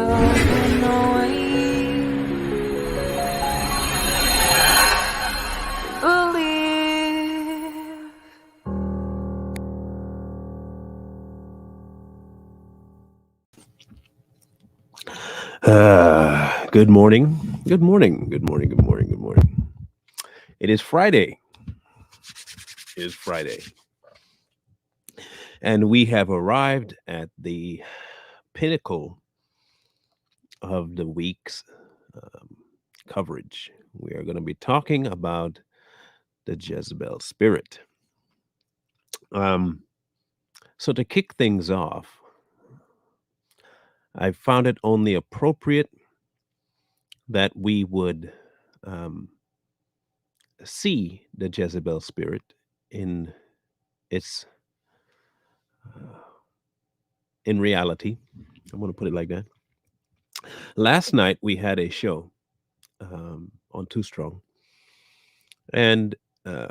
going away. Believe. Good morning. Good morning. Good morning. Good morning. Good morning. It is Friday. It is Friday. And we have arrived at the pinnacle of the week's um, coverage. We are going to be talking about the Jezebel Spirit. Um, so, to kick things off, I found it only appropriate that we would um, see the Jezebel Spirit in its uh, in reality. I'm going to put it like that. Last night we had a show on Too Strong, and uh,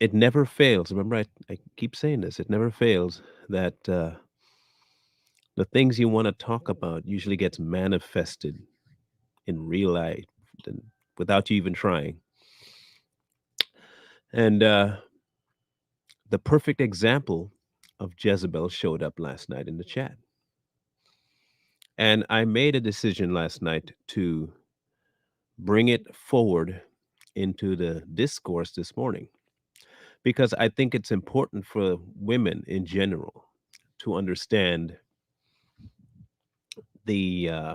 it never fails. Remember, I keep saying this. It never fails that the things you want to talk about usually gets manifested in real life and without you even trying. And the perfect example of Jezebel showed up last night in the chat. And I made a decision last night to bring it forward into the discourse this morning because I think it's important for women in general to understand the uh,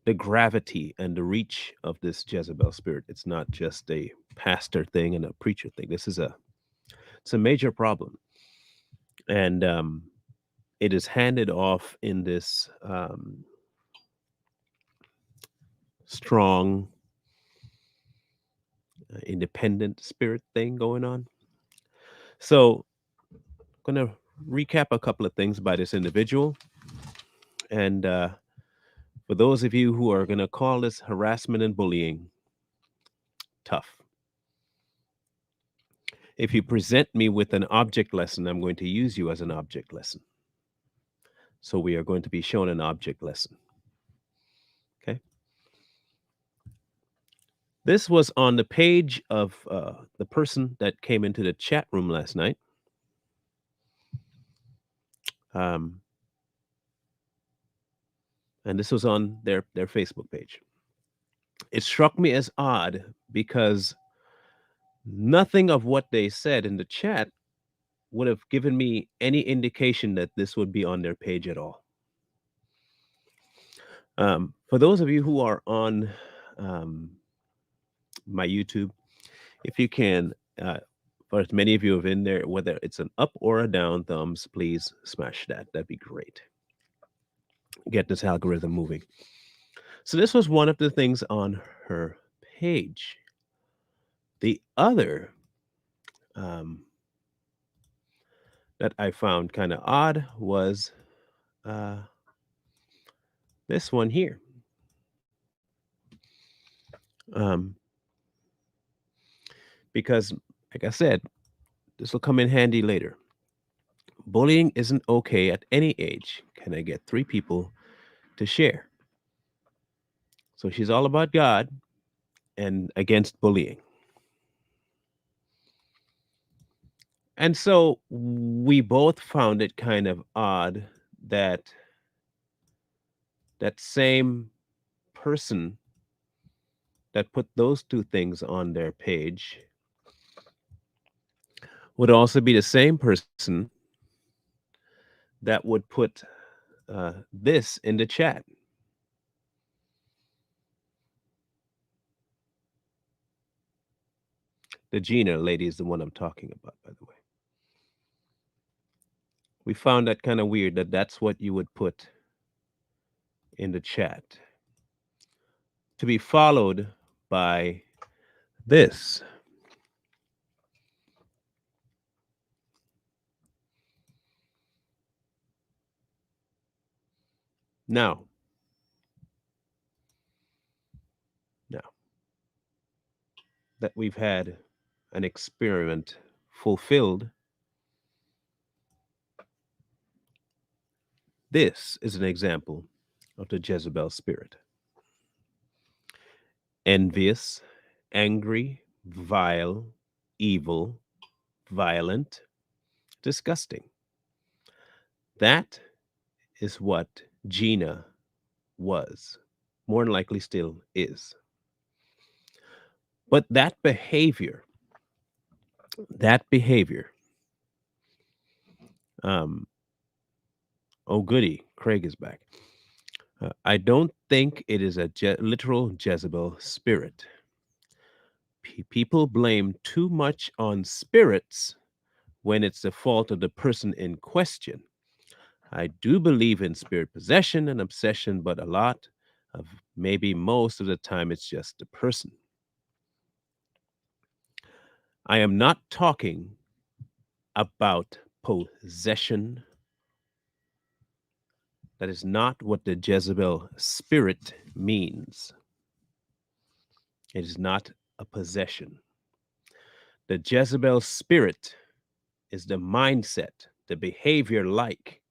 the gravity and the reach of this Jezebel spirit. It's not just a pastor thing and a preacher thing. It's a major problem, and it is handed off in this strong, independent spirit thing going on. So, I'm going to recap a couple of things by this individual, and for those of you who are going to call this harassment and bullying, tough. If you present me with an object lesson, I'm going to use you as an object lesson. So we are going to be shown an object lesson. Okay. This was on the page of the person that came into the chat room last night. Um, and this was on their Facebook page. It struck me as odd because nothing of what they said in the chat would have given me any indication that this would be on their page at all. For those of you who are on um, my YouTube, if you can, for as many of you have in there, whether it's an up or a down thumbs, please smash that. That'd be great. Get this algorithm moving. So this was one of the things on her page. The other that I found kind of odd was uh, this one here. Um, because, like I said, this will come in handy later. Bullying isn't okay at any age. Can I get 3 people to share? So she's all about God and against bullying. And so we both found it kind of odd that that same person that put those 2 things on their page would also be the same person that would put this in the chat. The Gina lady is the one I'm talking about, by the way. We found that kind of weird that that's what you would put in the chat, to be followed by this. Now, that we've had an experiment fulfilled, This is an example of the Jezebel spirit: envious, angry, vile, evil, violent, disgusting. That is what Gina was, more than likely still is. But that behavior, um, oh goody, Craig is back. I don't think it is a literal Jezebel spirit. People blame too much on spirits when it's the fault of the person in question. I do believe in spirit possession and obsession, but a lot of, maybe most of the time, it's just the person. I am not talking about possession. That is not what the Jezebel spirit means. It is not a possession. The Jezebel spirit is the mindset, the behavior like,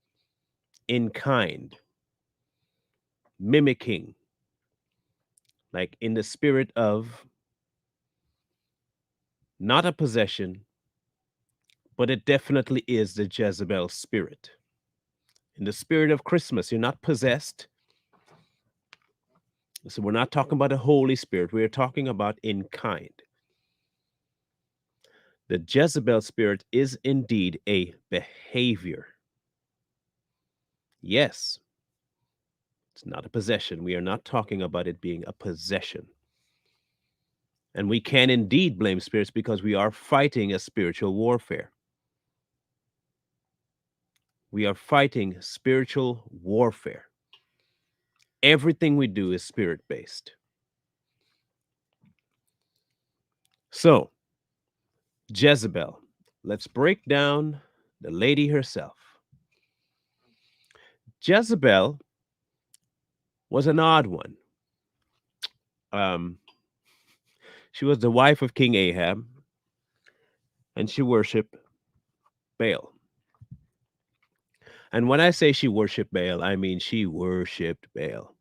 in kind, mimicking, like in the spirit of not a possession, but it definitely is the Jezebel spirit. In the spirit of Christmas, you're not possessed. So we're not talking about the Holy Spirit. We're talking about in kind. The Jezebel spirit is indeed a behavior. Yes, it's not a possession. We are not talking about it being a possession. And we can indeed blame spirits because we are fighting a spiritual warfare. We are fighting spiritual warfare. Everything we do is spirit based. So, Jezebel, let's break down the lady herself. Jezebel was an odd one. Um, she was the wife of King Ahab, and she worshiped Baal. And when I say she worshiped Baal, I mean she worshiped Baal.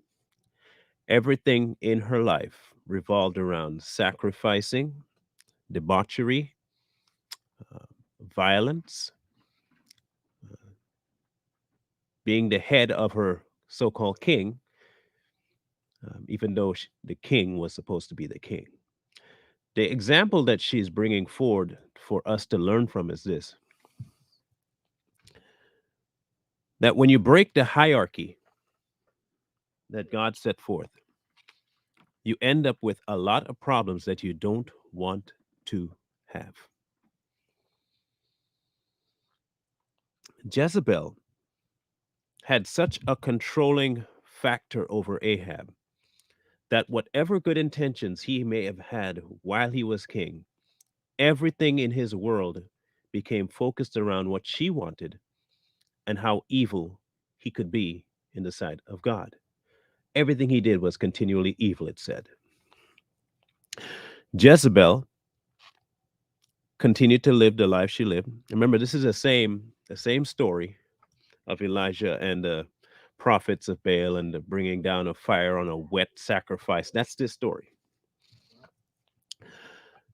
Everything in her life revolved around sacrificing, debauchery, uh, violence, being the head of her so called king, even though the king was supposed to be the king. The example that she's bringing forward for us to learn from is this: that when you break the hierarchy that God set forth, you end up with a lot of problems that you don't want to have. Jezebel had such a controlling factor over Ahab that whatever good intentions he may have had while he was king, everything in his world became focused around what she wanted and how evil he could be in the sight of God. Everything he did was continually evil, it said. Jezebel continued to live the life she lived. Remember, this is the same story of Elijah and the prophets of Baal and the bringing down of fire on a wet sacrifice. That's this story.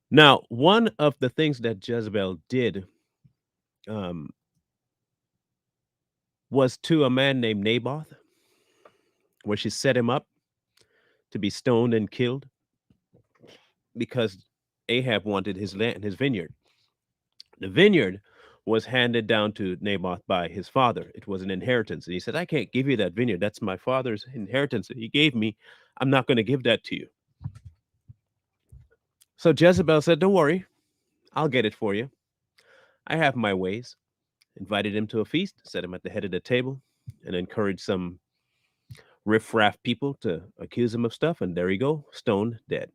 Now, one of the things that Jezebel did um, was to a man named Naboth, where she set him up to be stoned and killed because Ahab wanted his land, his vineyard. The vineyard was handed down to Naboth by his father. It was an inheritance. And he said, I can't give you that vineyard. That's my father's inheritance that he gave me. I'm not going to give that to you. So Jezebel said, don't worry, I'll get it for you. I have my ways. Invited him to a feast, set him at the head of the table, and encouraged some riffraff people to accuse him of stuff. And there you go, stoned dead.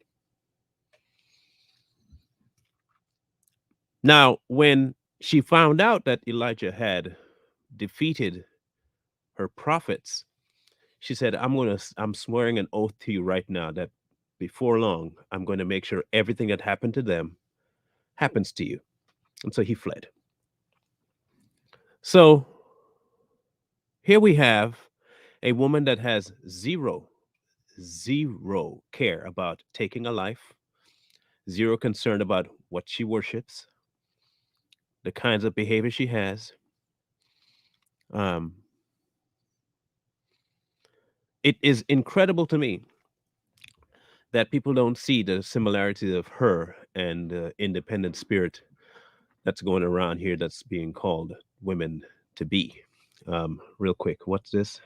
Now, when she found out that Elijah had defeated her prophets, she said, I'm swearing an oath to you right now that before long, I'm going to make sure everything that happened to them happens to you. And so he fled. So Here we have a woman that has zero care about taking a life, zero concern about what she worships, the kinds of behavior she has. Um, it is incredible to me that people don't see the similarities of her and the independent spirit that's going around here that's being called women to be. Real quick, what's this?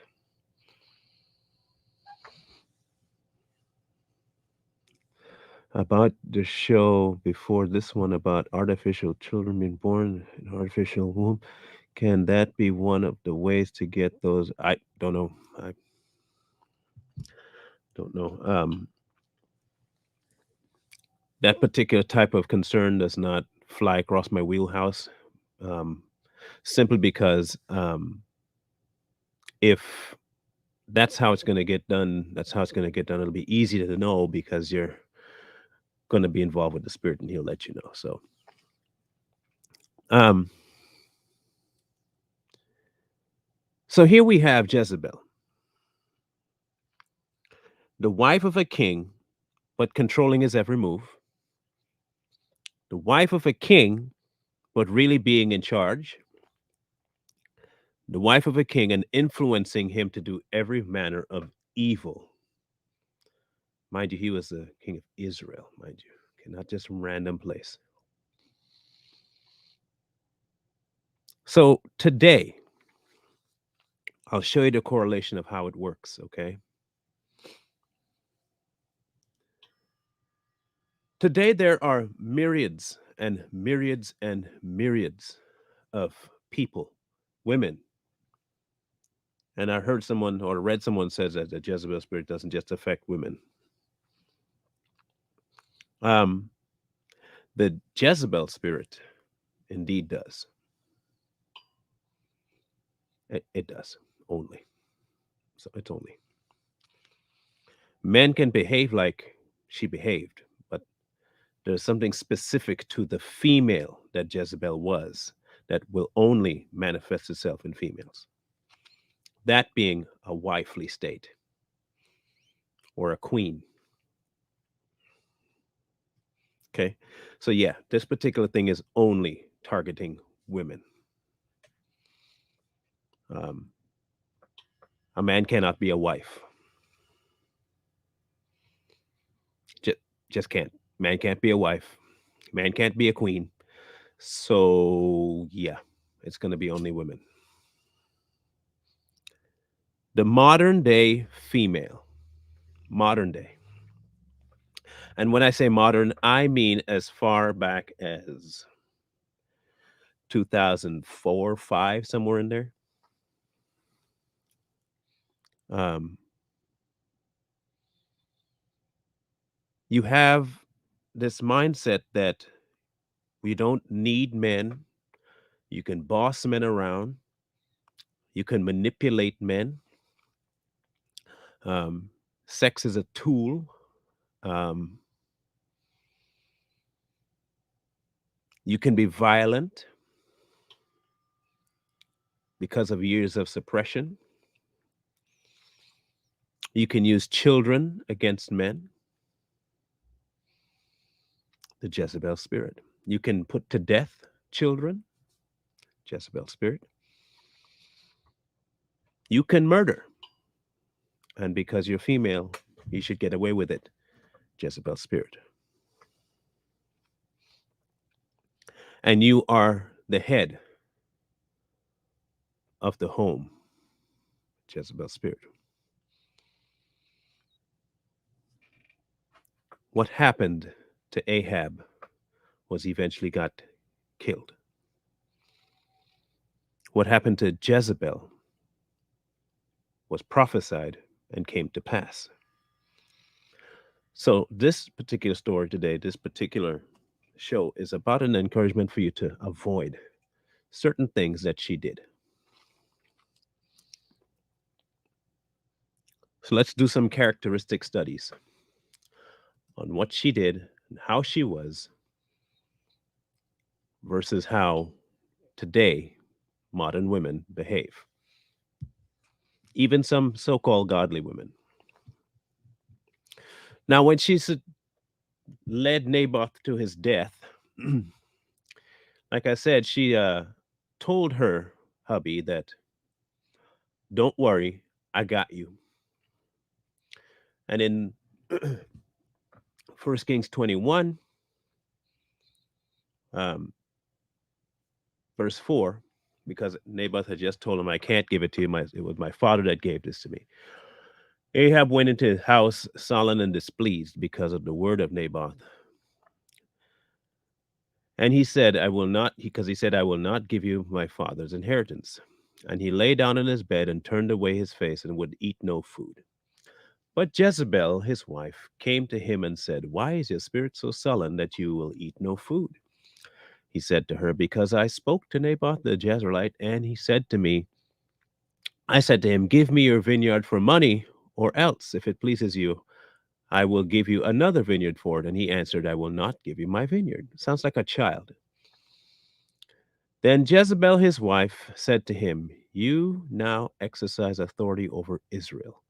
About the show before this one about artificial children being born in artificial womb. Can that be one of the ways to get those? I don't know. I don't know. That particular type of concern does not fly across my wheelhouse, um, simply because if that's how it's going to get done, that's how it's going to get done. It'll be easy to know because you're going to be involved with the spirit, and he'll let you know. Um, so here we have Jezebel, the wife of a king, but controlling his every move. The wife of a king, but really being in charge. The wife of a king and influencing him to do every manner of evil. Mind you, he was the king of Israel, mind you, okay, not just some random place. So today, I'll show you the correlation of how it works, okay? Today, there are myriads and myriads and myriads of people, women. And I heard someone or read someone says that the Jezebel spirit doesn't just affect women. Um, the Jezebel spirit indeed does. It does only. So it's only. Men can behave like she behaved, but there's something specific to the female that Jezebel was that will only manifest itself in females. That being a wifely state or a queen. Okay. So, yeah, this particular thing is only targeting women. Um, a man cannot be a wife. Just, just can't. Man can't be a wife. Man can't be a queen. So, yeah, it's going to be only women. The modern day female, modern day. And when I say modern, I mean as far back as 2004, 5, somewhere in there. Um, you have this mindset that we don't need men. You can boss men around. You can manipulate men. Um, Sex is a tool. Um, you can be violent because of years of suppression. You can use children against men, the Jezebel spirit. You can put to death children, Jezebel spirit. You can murder. And because you're female, you should get away with it, Jezebel spirit. And you are the head of the home, Jezebel spirit. What happened to Ahab was eventually got killed. What happened to Jezebel was prophesied and came to pass. So, this particular story today, this particular show, is about an encouragement for you to avoid certain things that she did. So, let's do some characteristic studies on what she did and how she was versus how today modern women behave. even some so called godly women. Now, when she led Naboth to his death, like I said, she told her hubby that, don't worry, I got you. And in 1 Kings 21, um, verse 4, because Naboth had just told him, I can't give it to you. It was my father that gave this to me. Ahab went into his house sullen and displeased because of the word of Naboth. And he said, I will not, because he said, I will not give you my father's inheritance. And he lay down in his bed and turned away his face and would eat no food. But Jezebel, his wife, came to him and said, why is your spirit so sullen that you will eat no food? He said to her, because I spoke to Naboth the Jezreelite, and he said to me, I said to him, give me your vineyard for money, or else, if it pleases you, I will give you another vineyard for it. And he answered, I will not give you my vineyard. Sounds like a child. Then Jezebel, his wife, said to him, you now exercise authority over Israel.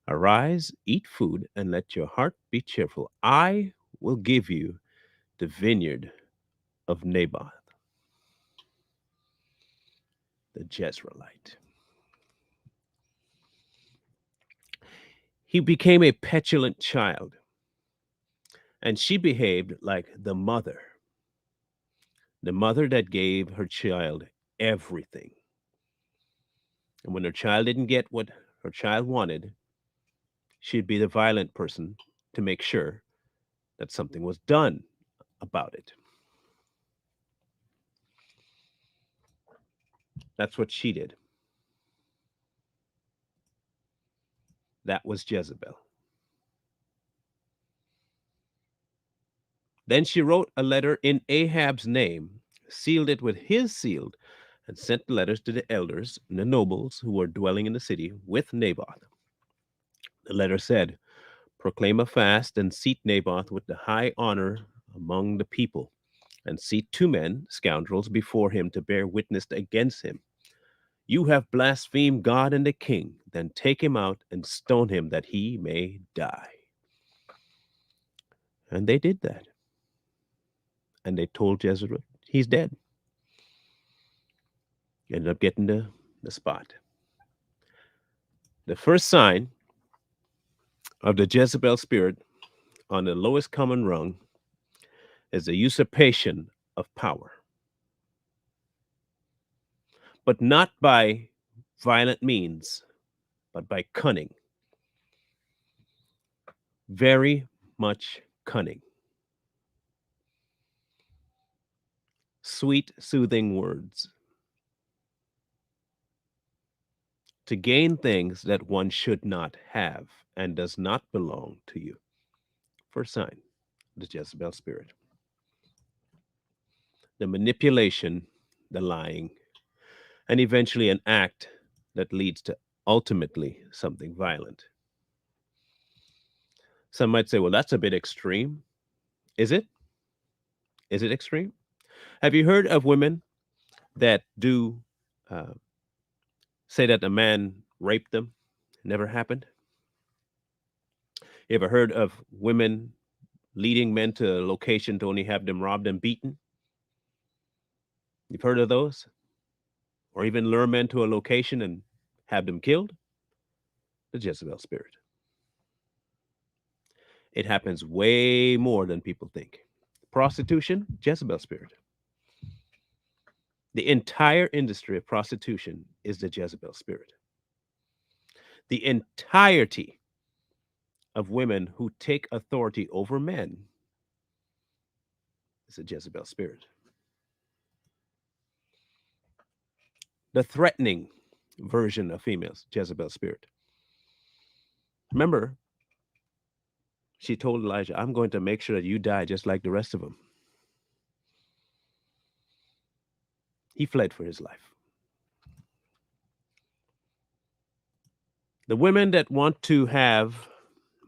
Arise, eat food, and let your heart be cheerful. I will give you the vineyard of Naboth, the Jezreelite. He became a petulant child, and she behaved like the mother that gave her child everything. And when her child didn't get what her child wanted, she'd be the violent person to make sure that something was done about it. That's what she did. That was Jezebel. Then she wrote a letter in Ahab's name, sealed it with his seal, and sent the letters to the elders and the nobles who were dwelling in the city with Naboth. The letter said, proclaim a fast and seat Naboth with the high honor among the people, and seat two men, scoundrels, before him to bear witness against him. You have blasphemed God and the king. Then take him out and stone him that he may die. And they did that. And they told Jezebel, he's dead. Ended up getting the spot. The first sign of the Jezebel spirit on the lowest common rung is the usurpation of power, but not by violent means, but by cunning. Very much cunning. Sweet, soothing words to gain things that one should not have and does not belong to you. First sign, the Jezebel spirit. The manipulation, the lying, and eventually an act that leads to ultimately something violent. Some might say, well, that's a bit extreme. Is it? Is it extreme? Have you heard of women that do uh, say that a man raped them? Never happened? You ever heard of women leading men to a location to only have them robbed and beaten? You've heard of those? Or even lure men to a location and have them killed? The Jezebel spirit. It happens way more than people think. Prostitution, Jezebel spirit. The entire industry of prostitution is the Jezebel spirit. The entirety of women who take authority over men is a Jezebel spirit. The threatening version of females, Jezebel spirit. Remember, she told Elijah, I'm going to make sure that you die just like the rest of them. He fled for his life. The women that want to have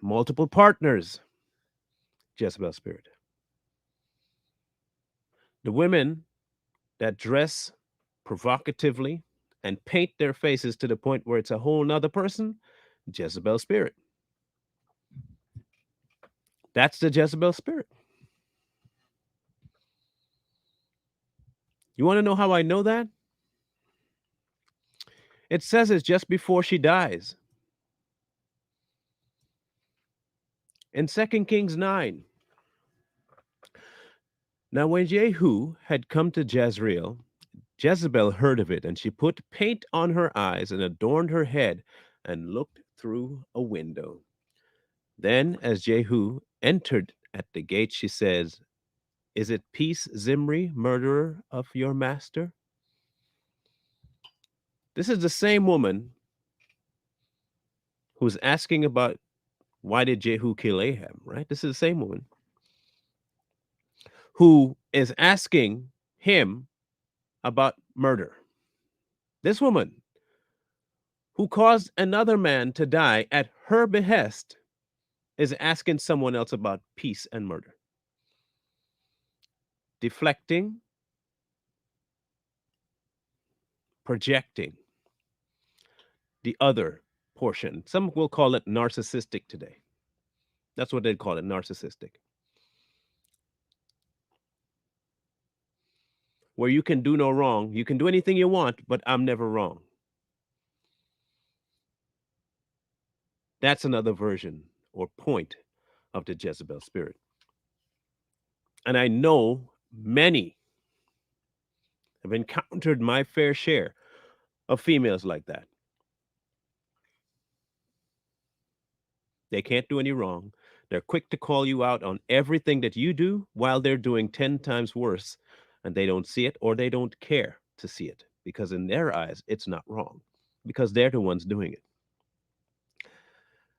multiple partners, Jezebel spirit. The women that dress provocatively and paint their faces to the point where it's a whole nother person. Jezebel spirit. That's the Jezebel spirit. You want to know how I know that? It says it's just before she dies. In 2 Kings 9. Now, when Jehu had come to Jezreel, Jezebel heard of it, and she put paint on her eyes and adorned her head and looked through a window. Then, as Jehu entered at the gate, she says, "Is it peace, Zimri, murderer of your master?" This is the same woman who's asking about why did Jehu kill Ahab, right? This is the same woman who is asking him about murder. This woman who caused another man to die at her behest is asking someone else about peace and murder, deflecting, projecting the other portion. Some will call it narcissistic today. That's what they'd call it, narcissistic, where you can do no wrong. You can do anything you want, but I'm never wrong. That's another version or point of the Jezebel spirit. And I know many have encountered my fair share of females like that. They can't do any wrong. They're quick to call you out on everything that you do while they're doing 10 times worse, and they don't see it or they don't care to see it because, in their eyes, it's not wrong because they're the ones doing it.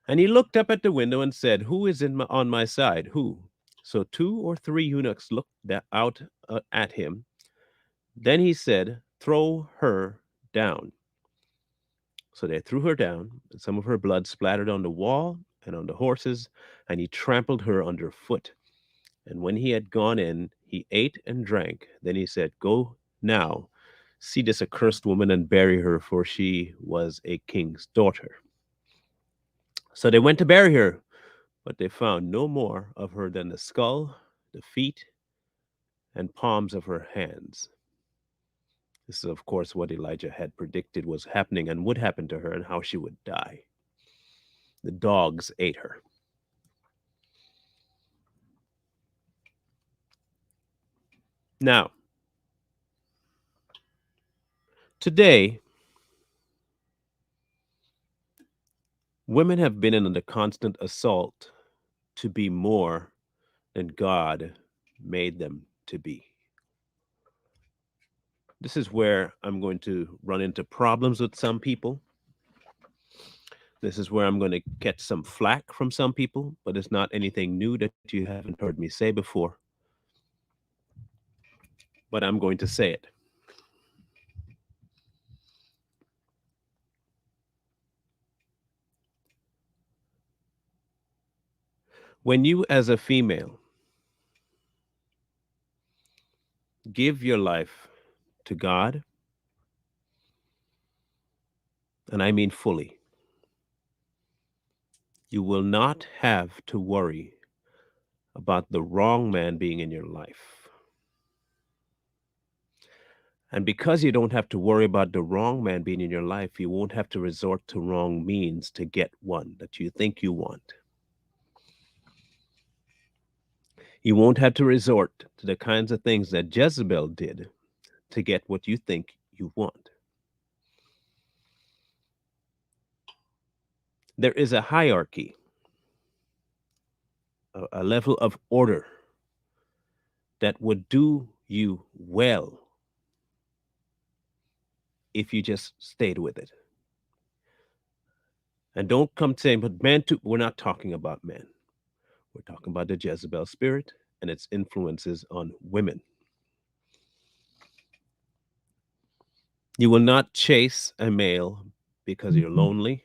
And he looked up at the window and said, "Who is on my side? Who?" So 2 or 3 eunuchs looked out at him. Then he said, "Throw her down." So they threw her down, and some of her blood splattered on the wall and on the horses, and he trampled her underfoot. And when he had gone in, he ate and drank. Then he said, "Go now, see this accursed woman and bury her, for she was a king's daughter." So they went to bury her, but they found no more of her than the skull, the feet, and palms of her hands. This is, of course, what Elijah had predicted was happening and would happen to her and how she would die. The dogs ate her. Now, today, women have been under constant assault to be more than God made them to be. This is where I'm going to run into problems with some people. This is where I'm going to get some flack from some people, but it's not anything new that you haven't heard me say before. But I'm going to say it. When you, as a female, give your life to God, and I mean fully, you will not have to worry about the wrong man being in your life. And because you don't have to worry about the wrong man being in your life, you won't have to resort to wrong means to get one that you think you want. You won't have to resort to the kinds of things that Jezebel did to get what you think you want. There is a hierarchy, a level of order that would do you well if you just stayed with it. And don't come saying, but men too. We're not talking about men. We're talking about the Jezebel spirit and its influences on women. You will not chase a male because you're lonely.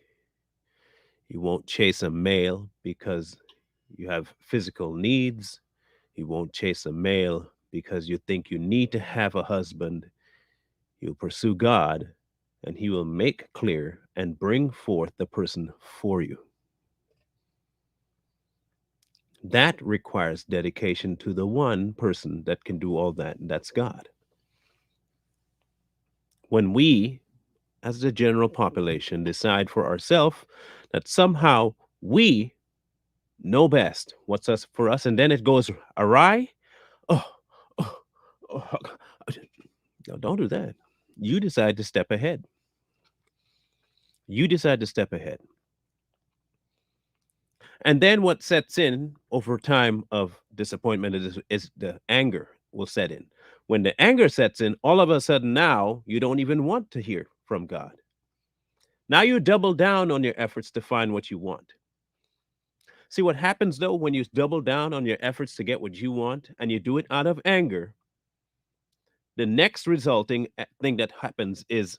You won't chase a male because you have physical needs. You won't chase a male because you think you need to have a husband. You'll pursue God and he will make clear and bring forth the person for you. That requires dedication to the one person that can do all that, and that's God. When we, as the general population, decide for ourselves that somehow we know best what's us for us, and then it goes awry, oh, oh, oh, no, don't do that. You decide to step ahead. You decide to step ahead. And then what sets in over time of disappointment is the anger will set in. When the anger sets in, all of a sudden now you don't even want to hear from God. Now you double down on your efforts to find what you want. See what happens though when you double down on your efforts to get what you want and you do it out of anger, the next resulting thing that happens is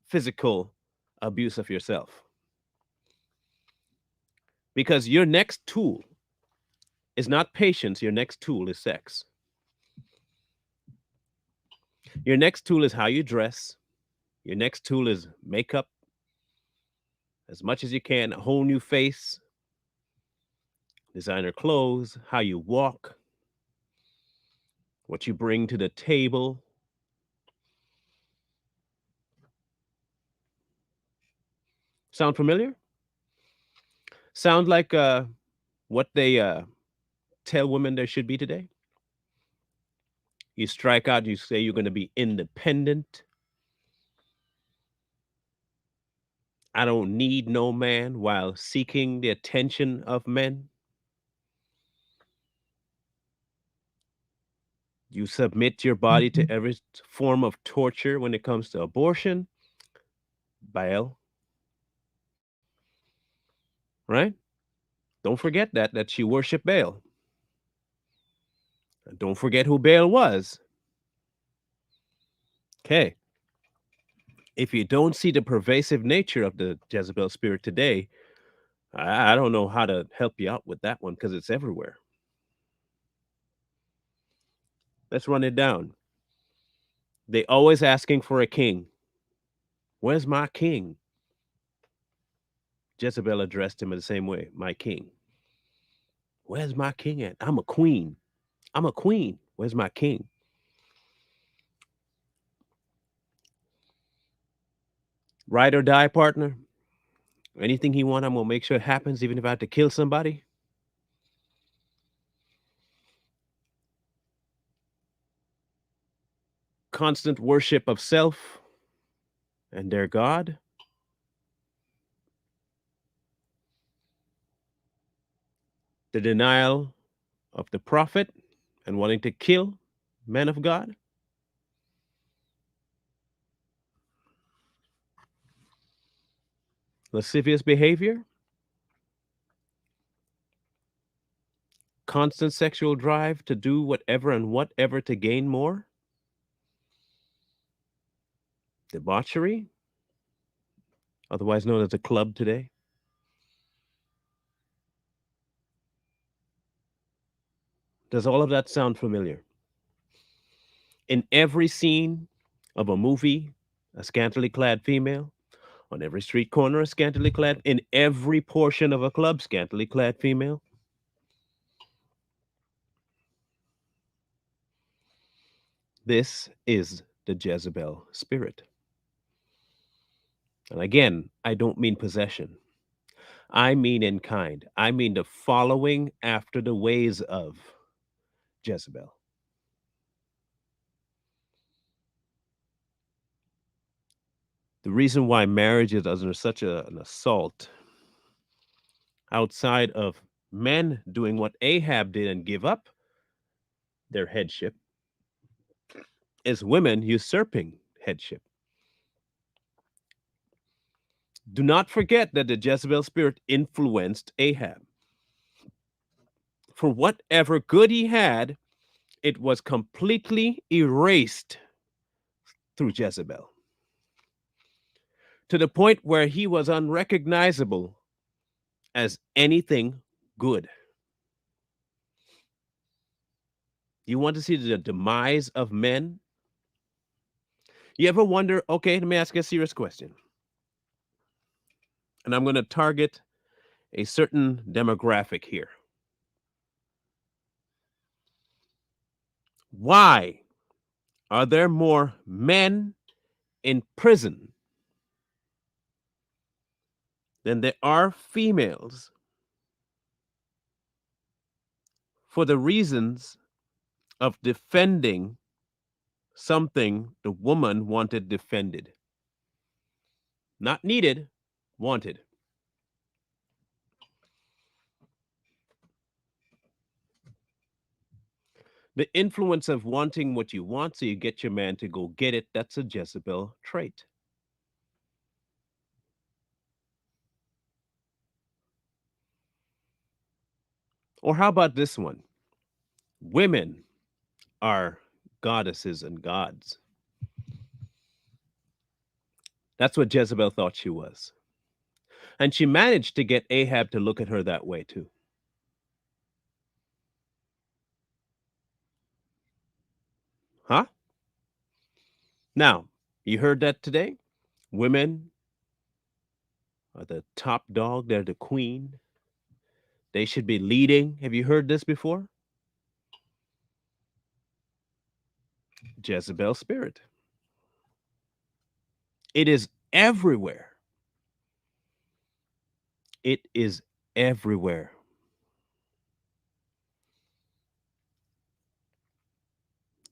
physical abuse of yourself. Because your next tool is not patience, your next tool is sex. Your next tool is how you dress. Your next tool is makeup as much as you can, a whole new face, designer clothes, how you walk, what you bring to the table. Sound familiar? Sound like what they tell women there should be today? You strike out, you say you're going to be independent. I don't need no man while seeking the attention of men. You submit your body to every form of torture when it comes to abortion. Baal, right? Don't forget that she worshiped Baal. And don't forget who Baal was. Okay. If you don't see the pervasive nature of the Jezebel spirit today, I don't know how to help you out with that one because it's everywhere. Let's run it down. They always asking for a king. Where's my king? Jezebel addressed him in the same way, my king. Where's my king at? I'm a queen. I'm a queen. Where's my king? Ride or die, partner. Anything he want, I'm gonna make sure it happens, even if I have to kill somebody. Constant worship of self and their God. The denial of the prophet and wanting to kill men of God. Lascivious behavior. Constant sexual drive to do whatever and whatever to gain more. Debauchery, otherwise known as a club today. Does all of that sound familiar? In every scene of a movie, a scantily clad female. On every street corner, a scantily clad. In every portion of a club, scantily clad female. This is the Jezebel spirit. And again, I don't mean possession. I mean in kind. I mean the following after the ways of Jezebel. The reason why marriage is under such an assault outside of men doing what Ahab did and give up their headship is women usurping headship. Do not forget that the Jezebel spirit influenced Ahab. For whatever good he had, it was completely erased through Jezebel to the point where he was unrecognizable as anything good. You want to see the demise of men? You ever wonder, okay, let me ask you a serious question. And I'm going to target a certain demographic here. Why are there more men in prison than there are females for the reasons of defending something the woman wanted defended? Not needed, wanted. The influence of wanting what you want so you get your man to go get it, that's a Jezebel trait. Or how about this one? Women are goddesses and gods. That's what Jezebel thought she was. And she managed to get Ahab to look at her that way too. Huh? Now, you heard that today? Women are the top dog, they're the queen. They should be leading. Have you heard this before? Jezebel spirit. It is everywhere. It is everywhere.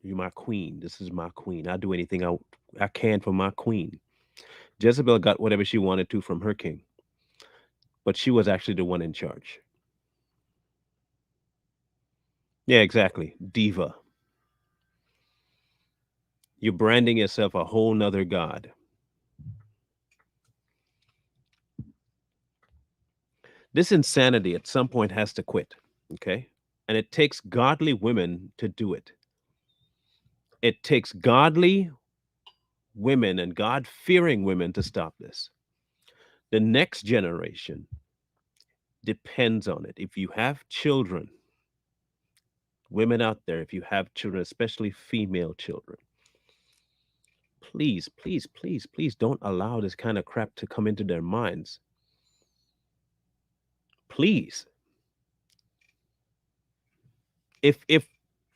You're my queen. This is my queen. I do anything I can for my queen. Jezebel got whatever she wanted to from her king, but she was actually the one in charge. Yeah, exactly. Diva. You're branding yourself a whole nother god. This insanity at some point has to quit. Okay. And it takes godly women to do it. It takes godly women and God fearing women to stop this. The next generation depends on it. If you have children, women out there, if you have children, especially female children, please, please, please, please don't allow this kind of crap to come into their minds. Please. If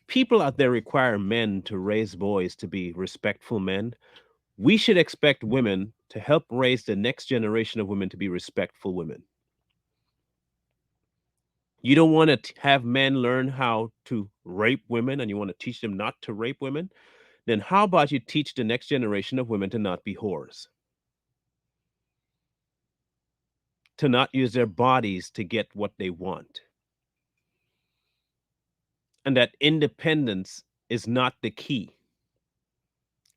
people out there require men to raise boys to be respectful men, we should expect women to help raise the next generation of women to be respectful women. You don't want to have men learn how to rape women and you want to teach them not to rape women? Then how about you teach the next generation of women to not be whores, to not use their bodies to get what they want, and that independence is not the key.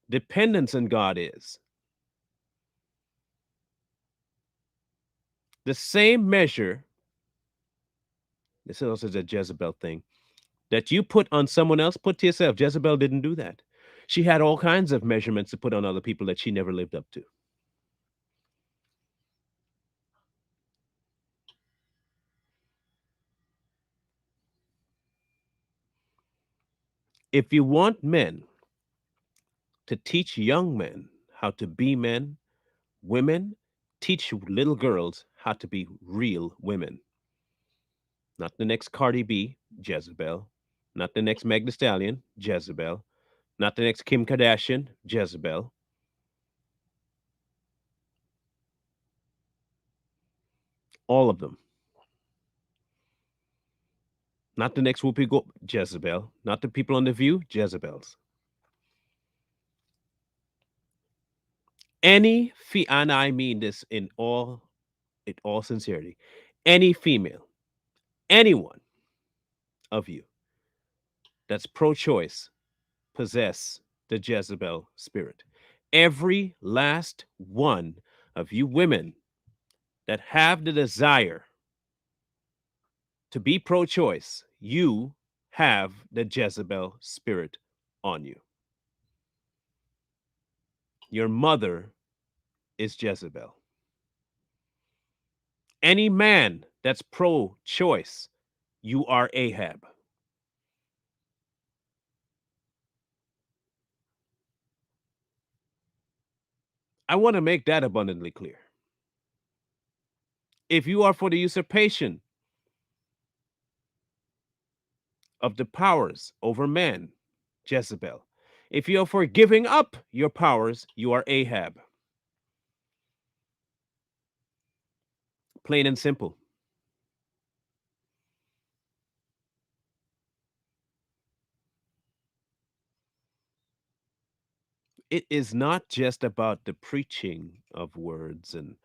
Dependence in God is. The same measure, this is also a Jezebel thing, that you put on someone else, put to yourself. Jezebel didn't do that. She had all kinds of measurements to put on other people that she never lived up to. If you want men to teach young men how to be men, women teach little girls how to be real women. Not the next Cardi B, Jezebel. Not the next Meg Thee Stallion, Jezebel. Not the next Kim Kardashian, Jezebel. All of them. Not the next Whoopi Goldberg, Jezebel. Not the people on The View, Jezebels. And I mean this in all sincerity, any female, anyone of you that's pro-choice possess the Jezebel spirit. Every last one of you women that have the desire to be pro-choice, you have the Jezebel spirit on you. Your mother is Jezebel. Any man that's pro-choice, you are Ahab. I want to make that abundantly clear. If you are for the usurpation of the powers over man, Jezebel. If you are for giving up your powers, you are Ahab. Plain and simple. It is not just about the preaching of words and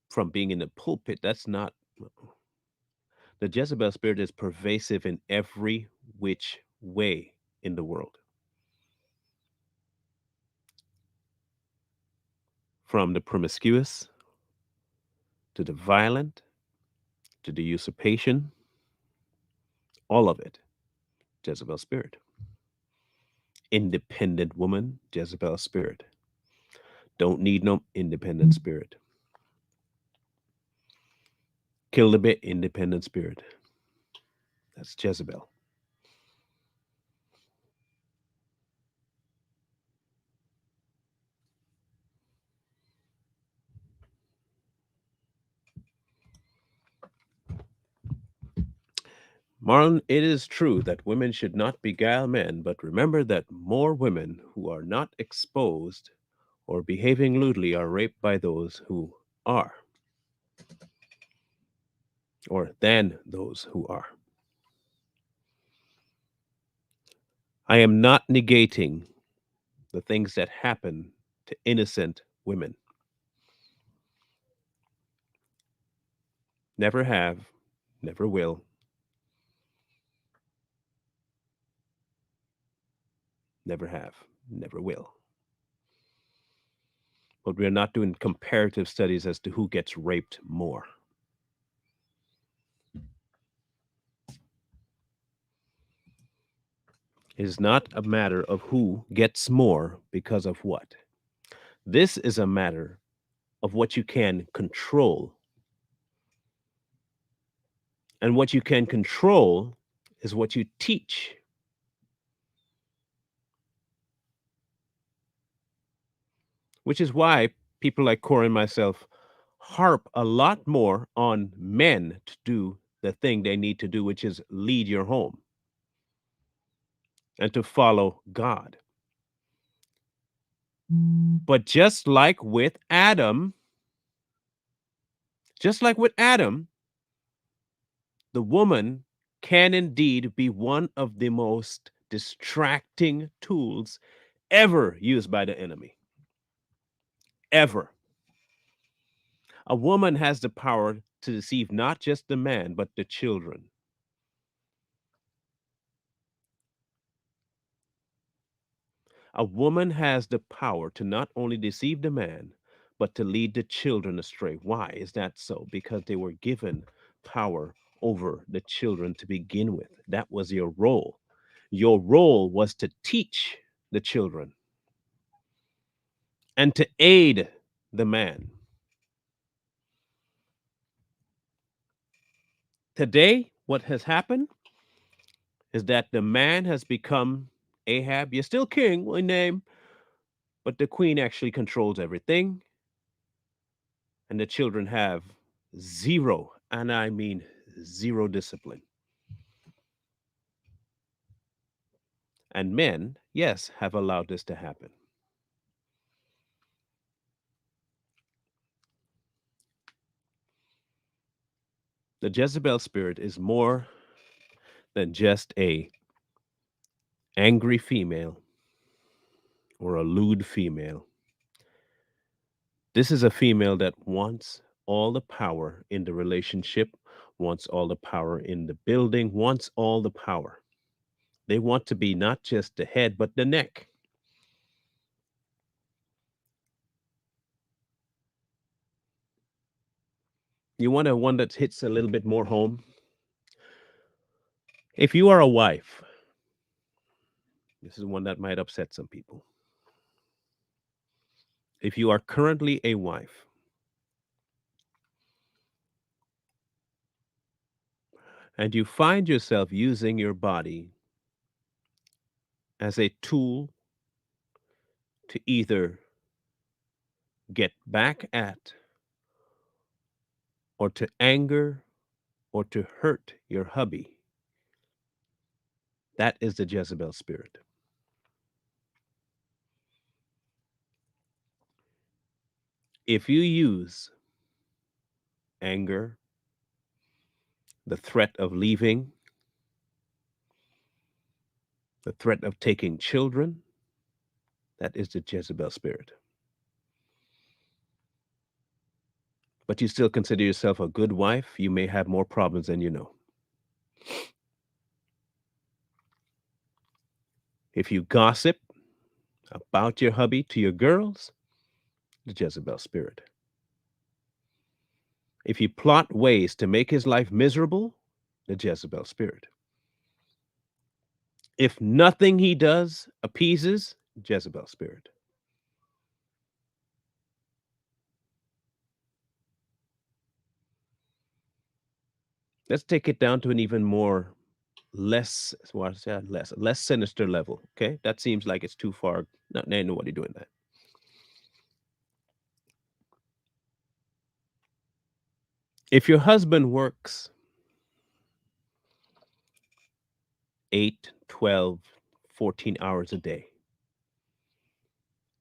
from being in the pulpit. That's not. The Jezebel spirit is pervasive in every which way in the world, from the promiscuous to the violent to the usurpation, all of it, Jezebel spirit. Independent woman, Jezebel spirit. Don't need no independent spirit. Kill the bit, independent spirit. That's Jezebel. Marlon, it is true that women should not beguile men, but remember that more women who are not exposed or behaving lewdly are raped by those who are, or than those who are. I am not negating the things that happen to innocent women. Never have, never will, never have, never will. But we are not doing comparative studies as to who gets raped more. It is not a matter of who gets more because of what. This is a matter of what you can control. And what you can control is what you teach. Which is why people like Corey and myself harp a lot more on men to do the thing they need to do, which is lead your home and to follow God. But just like with Adam, the woman can indeed be one of the most distracting tools ever used by the enemy. Ever. A woman has the power to deceive not just the man, but the children. A woman has the power to not only deceive the man, but to lead the children astray. Why is that so? Because they were given power over the children to begin with. That was your role. Your role was to teach the children and to aid the man. Today, what has happened is that the man has become Ahab. You're still king in name, but the queen actually controls everything, and the children have zero, and I mean zero discipline. And men, yes, have allowed this to happen. The Jezebel spirit is more than just a angry female or a lewd female. This is a female that wants all the power in the relationship, wants all the power in the building, wants all the power. They want to be not just the head, but the neck. You want a one that hits a little bit more home? If you are a wife, this is one that might upset some people. If you are currently a wife and you find yourself using your body as a tool to either get back at, or to anger, or to hurt your hubby, that is the Jezebel spirit. If you use anger, the threat of leaving, the threat of taking children, that is the Jezebel spirit. But you still consider yourself a good wife, you may have more problems than you know. If you gossip about your hubby to your girls, the Jezebel spirit. If you plot ways to make his life miserable, the Jezebel spirit. If nothing he does appeases, Jezebel spirit. Let's take it down to an even more less sinister level. Okay, that seems like it's too far. Not ain't nobody doing that. If your husband works 8, 12, 14 hours a day,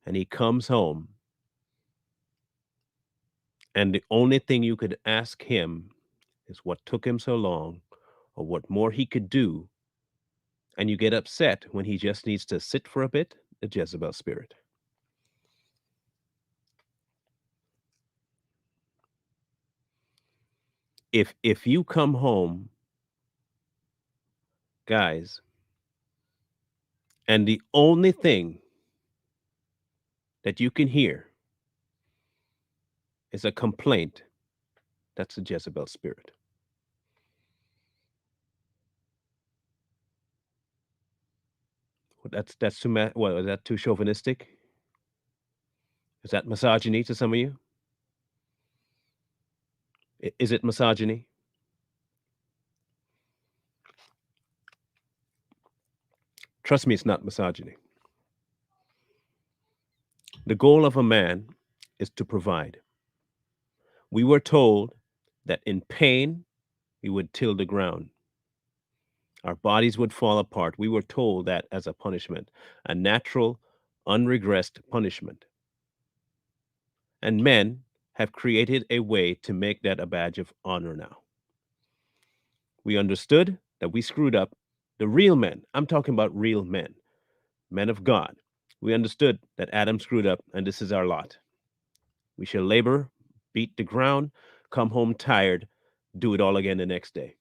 and he comes home, and the only thing you could ask him is what took him so long or what more he could do, and you get upset when he just needs to sit for a bit, the Jezebel spirit. If you come home, guys, and the only thing that you can hear is a complaint, that's the Jezebel spirit. That's too what is that too chauvinistic? Is that misogyny to some of you? Is it misogyny? Trust me, it's not misogyny. The goal of a man is to provide. We were told that in pain we would till the ground. Our bodies would fall apart. We were told that as a punishment, a natural, unregressed punishment. And men have created a way to make that a badge of honor now. We understood that we screwed up. The real men, I'm talking about real men, men of God. We understood that Adam screwed up and this is our lot. We shall labor, beat the ground, come home tired, do it all again the next day.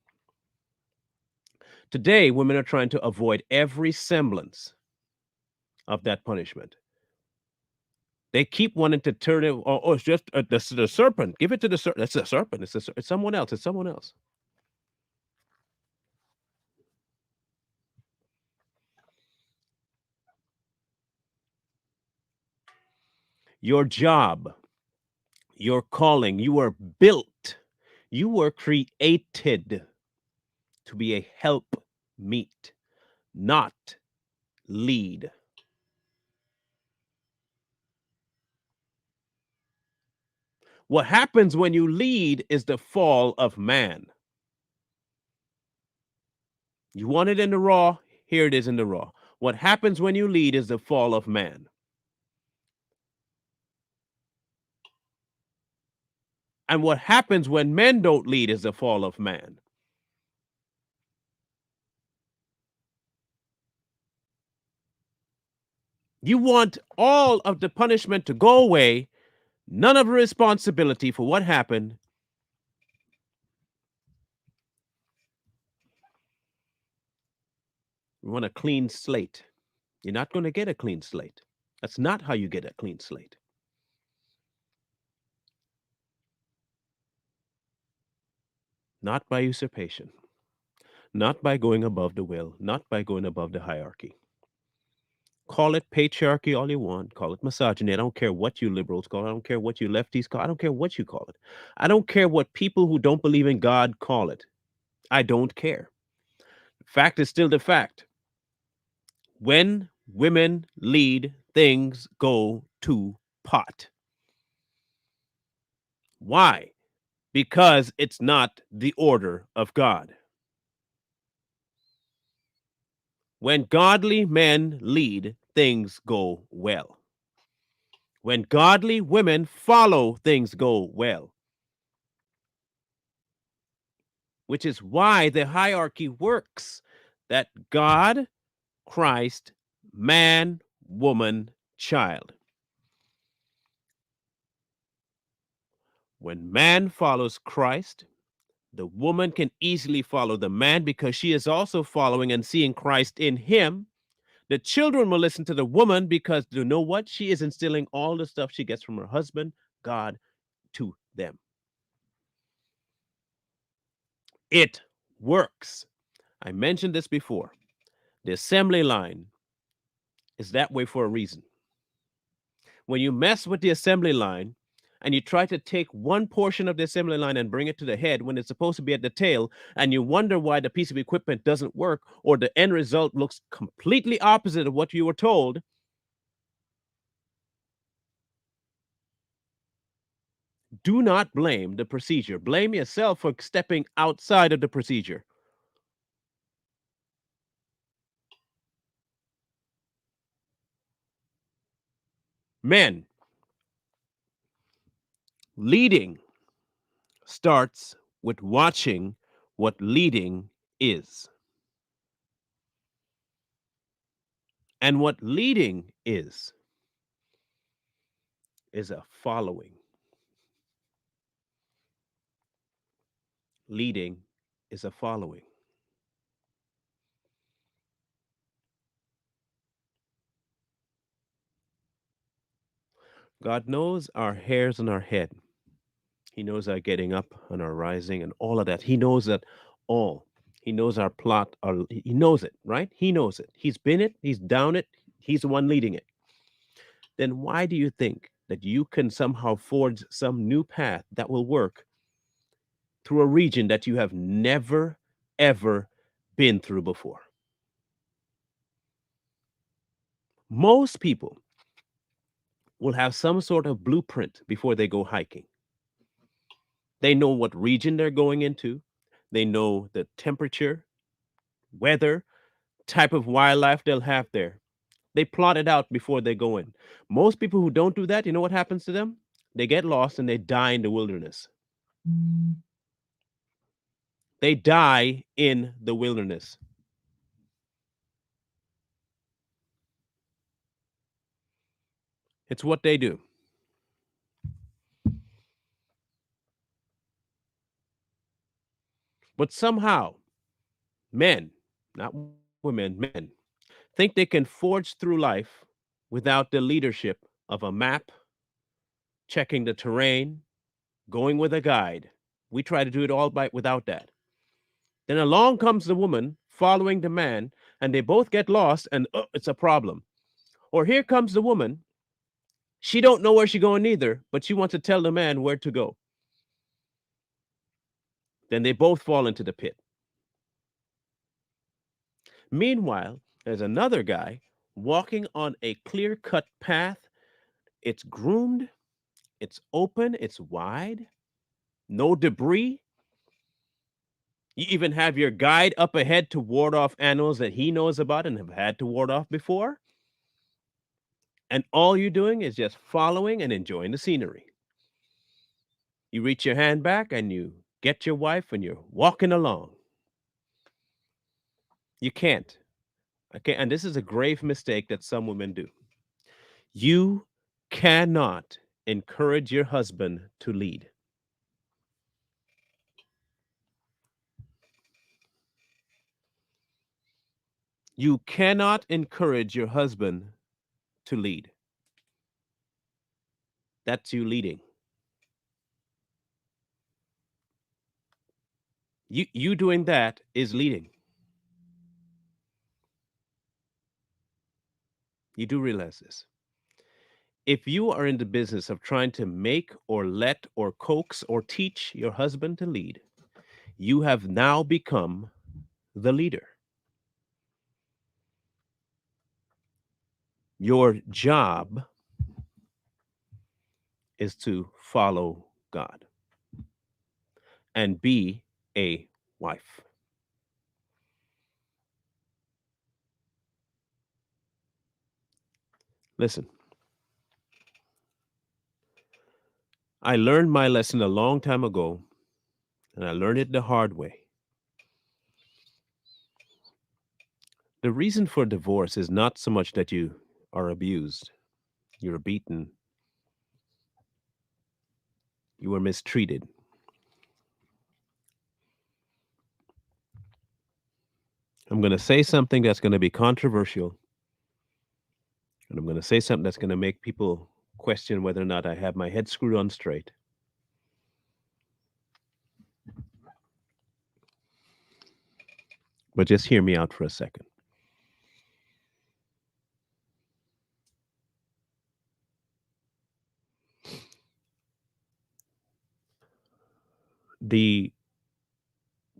Today, women are trying to avoid every semblance of that punishment. They keep wanting to turn it, oh, it's just the serpent. Give it to the serpent. That's the serpent. It's someone else. It's someone else. Your job, your calling, you were built, you were created to be a help meet, not lead. What happens when you lead is the fall of man. You want it in the raw, here it is in the raw. What happens when you lead is the fall of man. And what happens when men don't lead is the fall of man. You want all of the punishment to go away, none of the responsibility for what happened. You want a clean slate. You're not going to get a clean slate. That's not how you get a clean slate. Not by usurpation, not by going above the will, not by going above the hierarchy. Call it patriarchy all you want, call it misogyny. I don't care what you liberals call it. I don't care what you lefties call it. I don't care what you call it. I don't care what people who don't believe in God call it. I don't care. Fact is still the fact. When women lead, things go to pot. Why? Because it's not the order of God. When godly men lead, things go well. When godly women follow, things go well, which is why the hierarchy works, that God, Christ, man, woman, child. When man follows Christ, the woman can easily follow the man because she is also following and seeing Christ in him. The children will listen to the woman because you know what? She is instilling all the stuff she gets from her husband, God, to them. It works. I mentioned this before. The assembly line is that way for a reason. When you mess with the assembly line and you try to take one portion of the assembly line and bring it to the head when it's supposed to be at the tail, and you wonder why the piece of equipment doesn't work or the end result looks completely opposite of what you were told, do not blame the procedure. Blame yourself for stepping outside of the procedure. Men, leading starts with watching what leading is. And what leading is a following. Leading is a following. God knows our hairs on our head. He knows our getting up and our rising and all of that. He knows that all. He knows our plot. He knows it, right? He knows it. He's been it. He's down it. He's the one leading it. Then why do you think that you can somehow forge some new path that will work through a region that you have never, ever been through before? Most people will have some sort of blueprint before they go hiking. They know what region they're going into, they know the temperature, weather, type of wildlife they'll have there. They plot it out before they go in. Most people who don't do that, you know what happens to them? They get lost and they die in the wilderness. They die in the wilderness. It's what they do. But somehow, men, not women, men, think they can forge through life without the leadership of a map, checking the terrain, going with a guide. We try to do it all by without that. Then along comes the woman following the man, and they both get lost, and it's a problem. Or here comes the woman. She don't know where she's going either, but she wants to tell the man where to go. Then they both fall into the pit. Meanwhile, there's another guy walking on a clear-cut path. It's groomed, it's open, it's wide, no debris. You even have your guide up ahead to ward off animals that he knows about and have had to ward off before. And all you're doing is just following and enjoying the scenery. You reach your hand back and you get your wife and you're walking along. You can't. Okay. And this is a grave mistake that some women do. You cannot encourage your husband to lead. You cannot encourage your husband to lead. That's you leading. You doing that is leading. You do realize this. If you are in the business of trying to make or let or coax or teach your husband to lead, you have now become the leader. Your job is to follow God. and be a wife. Listen, I learned my lesson a long time ago, and I learned it the hard way. The reason for divorce is not so much that you are abused, you're beaten, you were mistreated. I'm going to say something that's going to be controversial, and I'm going to say something that's going to make people question whether or not I have my head screwed on straight. But just hear me out for a second. The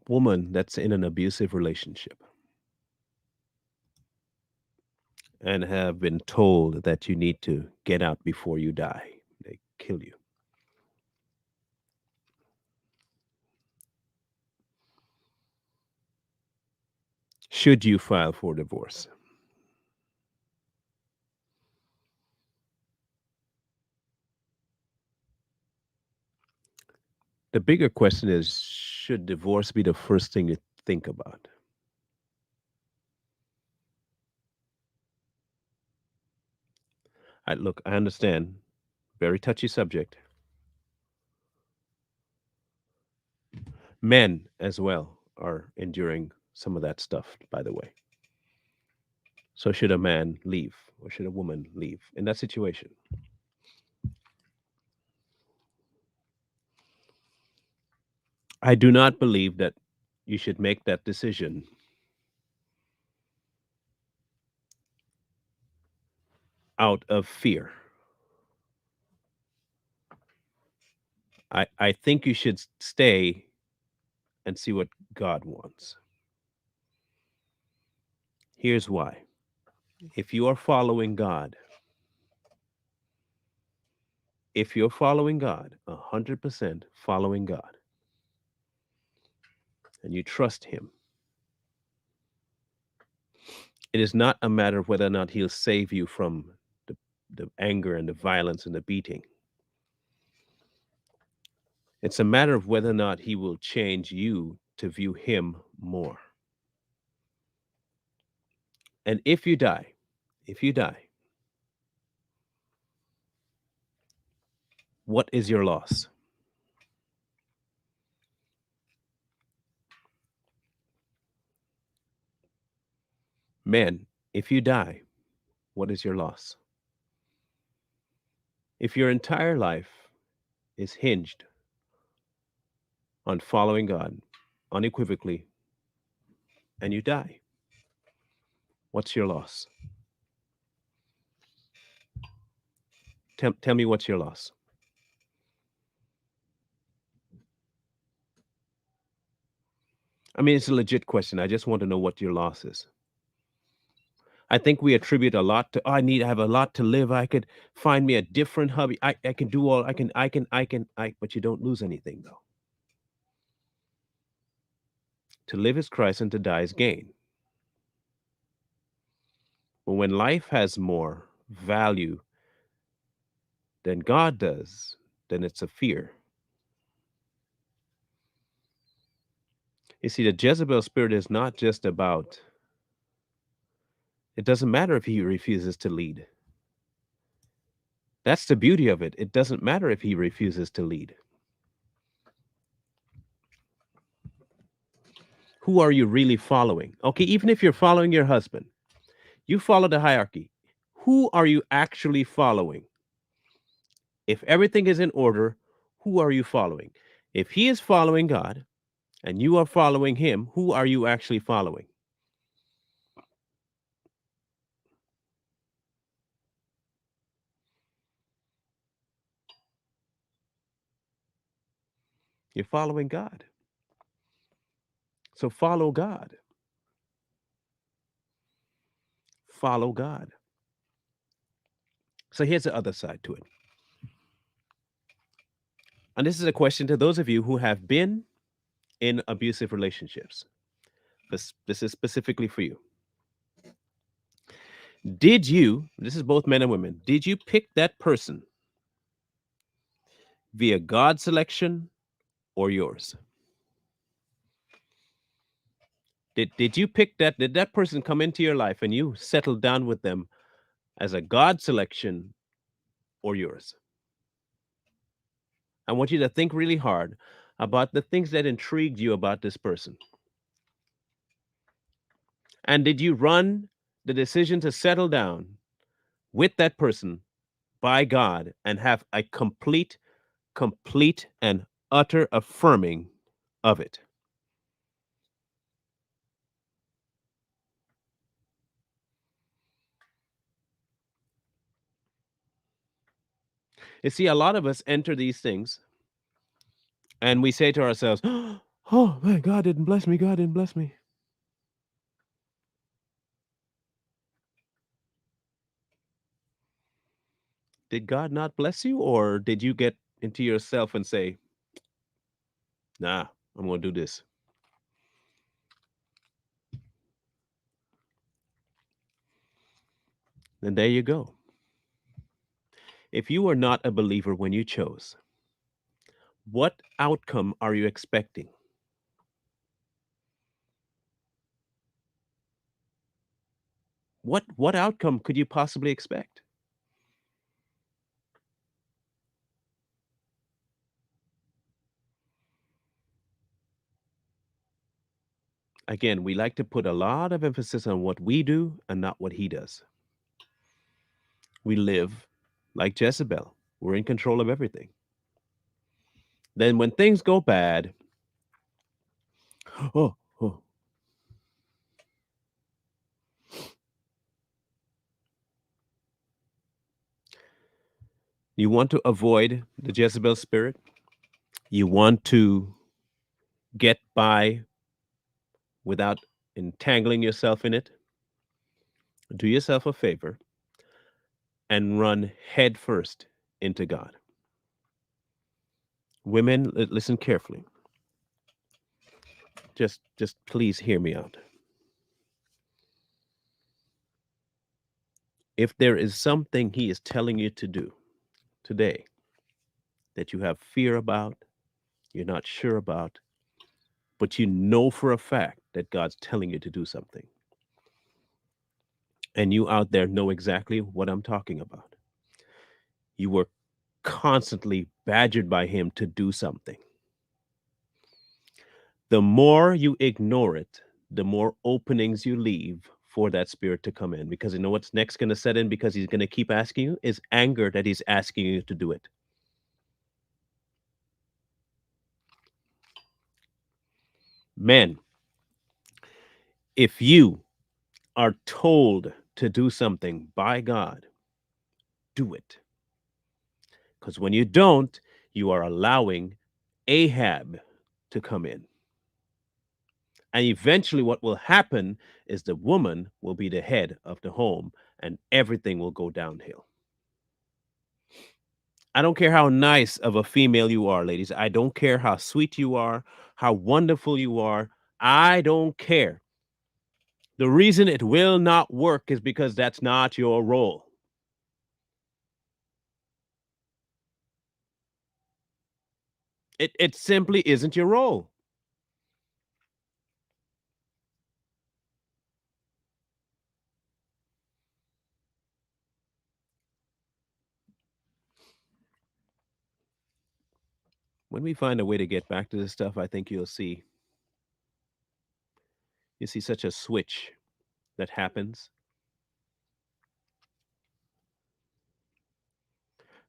woman that's in an abusive relationship and have been told that you need to get out before you die, they kill you. Should you file for divorce? The bigger question is, should divorce be the first thing you think about? Look, I understand, very touchy subject. Men as well are enduring some of that stuff, by the way. So should a man leave or should a woman leave in that situation? I do not believe that you should make that decision out of fear. I think you should stay and see what God wants. Here's why. If you are following God, if you're following God, 100% following God, and you trust Him, it is not a matter of whether or not He'll save you from the anger and the violence and the beating. It's a matter of whether or not He will change you to view Him more. And if you die, what is your loss? Men, if you die, what is your loss? If your entire life is hinged on following God unequivocally and you die, what's your loss? Tell me what's your loss. I mean, it's a legit question. I just want to know what your loss is. I think we attribute a lot to, oh, I have a lot to live. I could find me a different hobby. I can do all, but you don't lose anything though. To live is Christ and to die is gain. But when life has more value than God does, then it's a fear. You see, the Jezebel spirit is not just about, it doesn't matter if he refuses to lead. That's the beauty of it. It doesn't matter if he refuses to lead. Who are you really following? Okay, even if you're following your husband, you follow the hierarchy. Who are you actually following? If everything is in order, who are you following? If he is following God and you are following him, who are you actually following? You're following God. So follow God. Follow God. So here's the other side to it. And this is a question to those of you who have been in abusive relationships. This is specifically for you. Did you, this is both men and women, did you pick that person via God's selection or yours? Did you pick that? Did that person come into your life and you settled down with them as a God selection or yours? I want you to think really hard about the things that intrigued you about this person. And did you run the decision to settle down with that person by God and have a complete and utter affirming of it? You see, a lot of us enter these things and we say to ourselves, oh man, God didn't bless me. God didn't bless me. Did God not bless you? Or did you get into yourself and say, nah, I'm going to do this? Then there you go. If you were not a believer when you chose, what outcome are you expecting? What outcome could you possibly expect? Again, we like to put a lot of emphasis on what we do and not what he does. We live like Jezebel. We're in control of everything. Then when things go bad, oh, oh, you want to avoid the Jezebel spirit? You want to get by without entangling yourself in it? Do yourself a favor and run head first into God. Women, listen carefully. Just please hear me out. If there is something he is telling you to do today that you have fear about, you're not sure about, but you know for a fact that God's telling you to do something, and you out there know exactly what I'm talking about. You were constantly badgered by him to do something. The more you ignore it, the more openings you leave for that spirit to come in. Because you know what's next going to set in because he's going to keep asking you is anger that he's asking you to do it. Men, if you are told to do something by God, do it. Because when you don't, you are allowing Ahab to come in. And eventually, what will happen is the woman will be the head of the home and everything will go downhill. I don't care how nice of a female you are, ladies. I don't care how sweet you are, how wonderful you are. I don't care. The reason it will not work is because that's not your role. It simply isn't your role. When we find a way to get back to this stuff, I think you see such a switch that happens.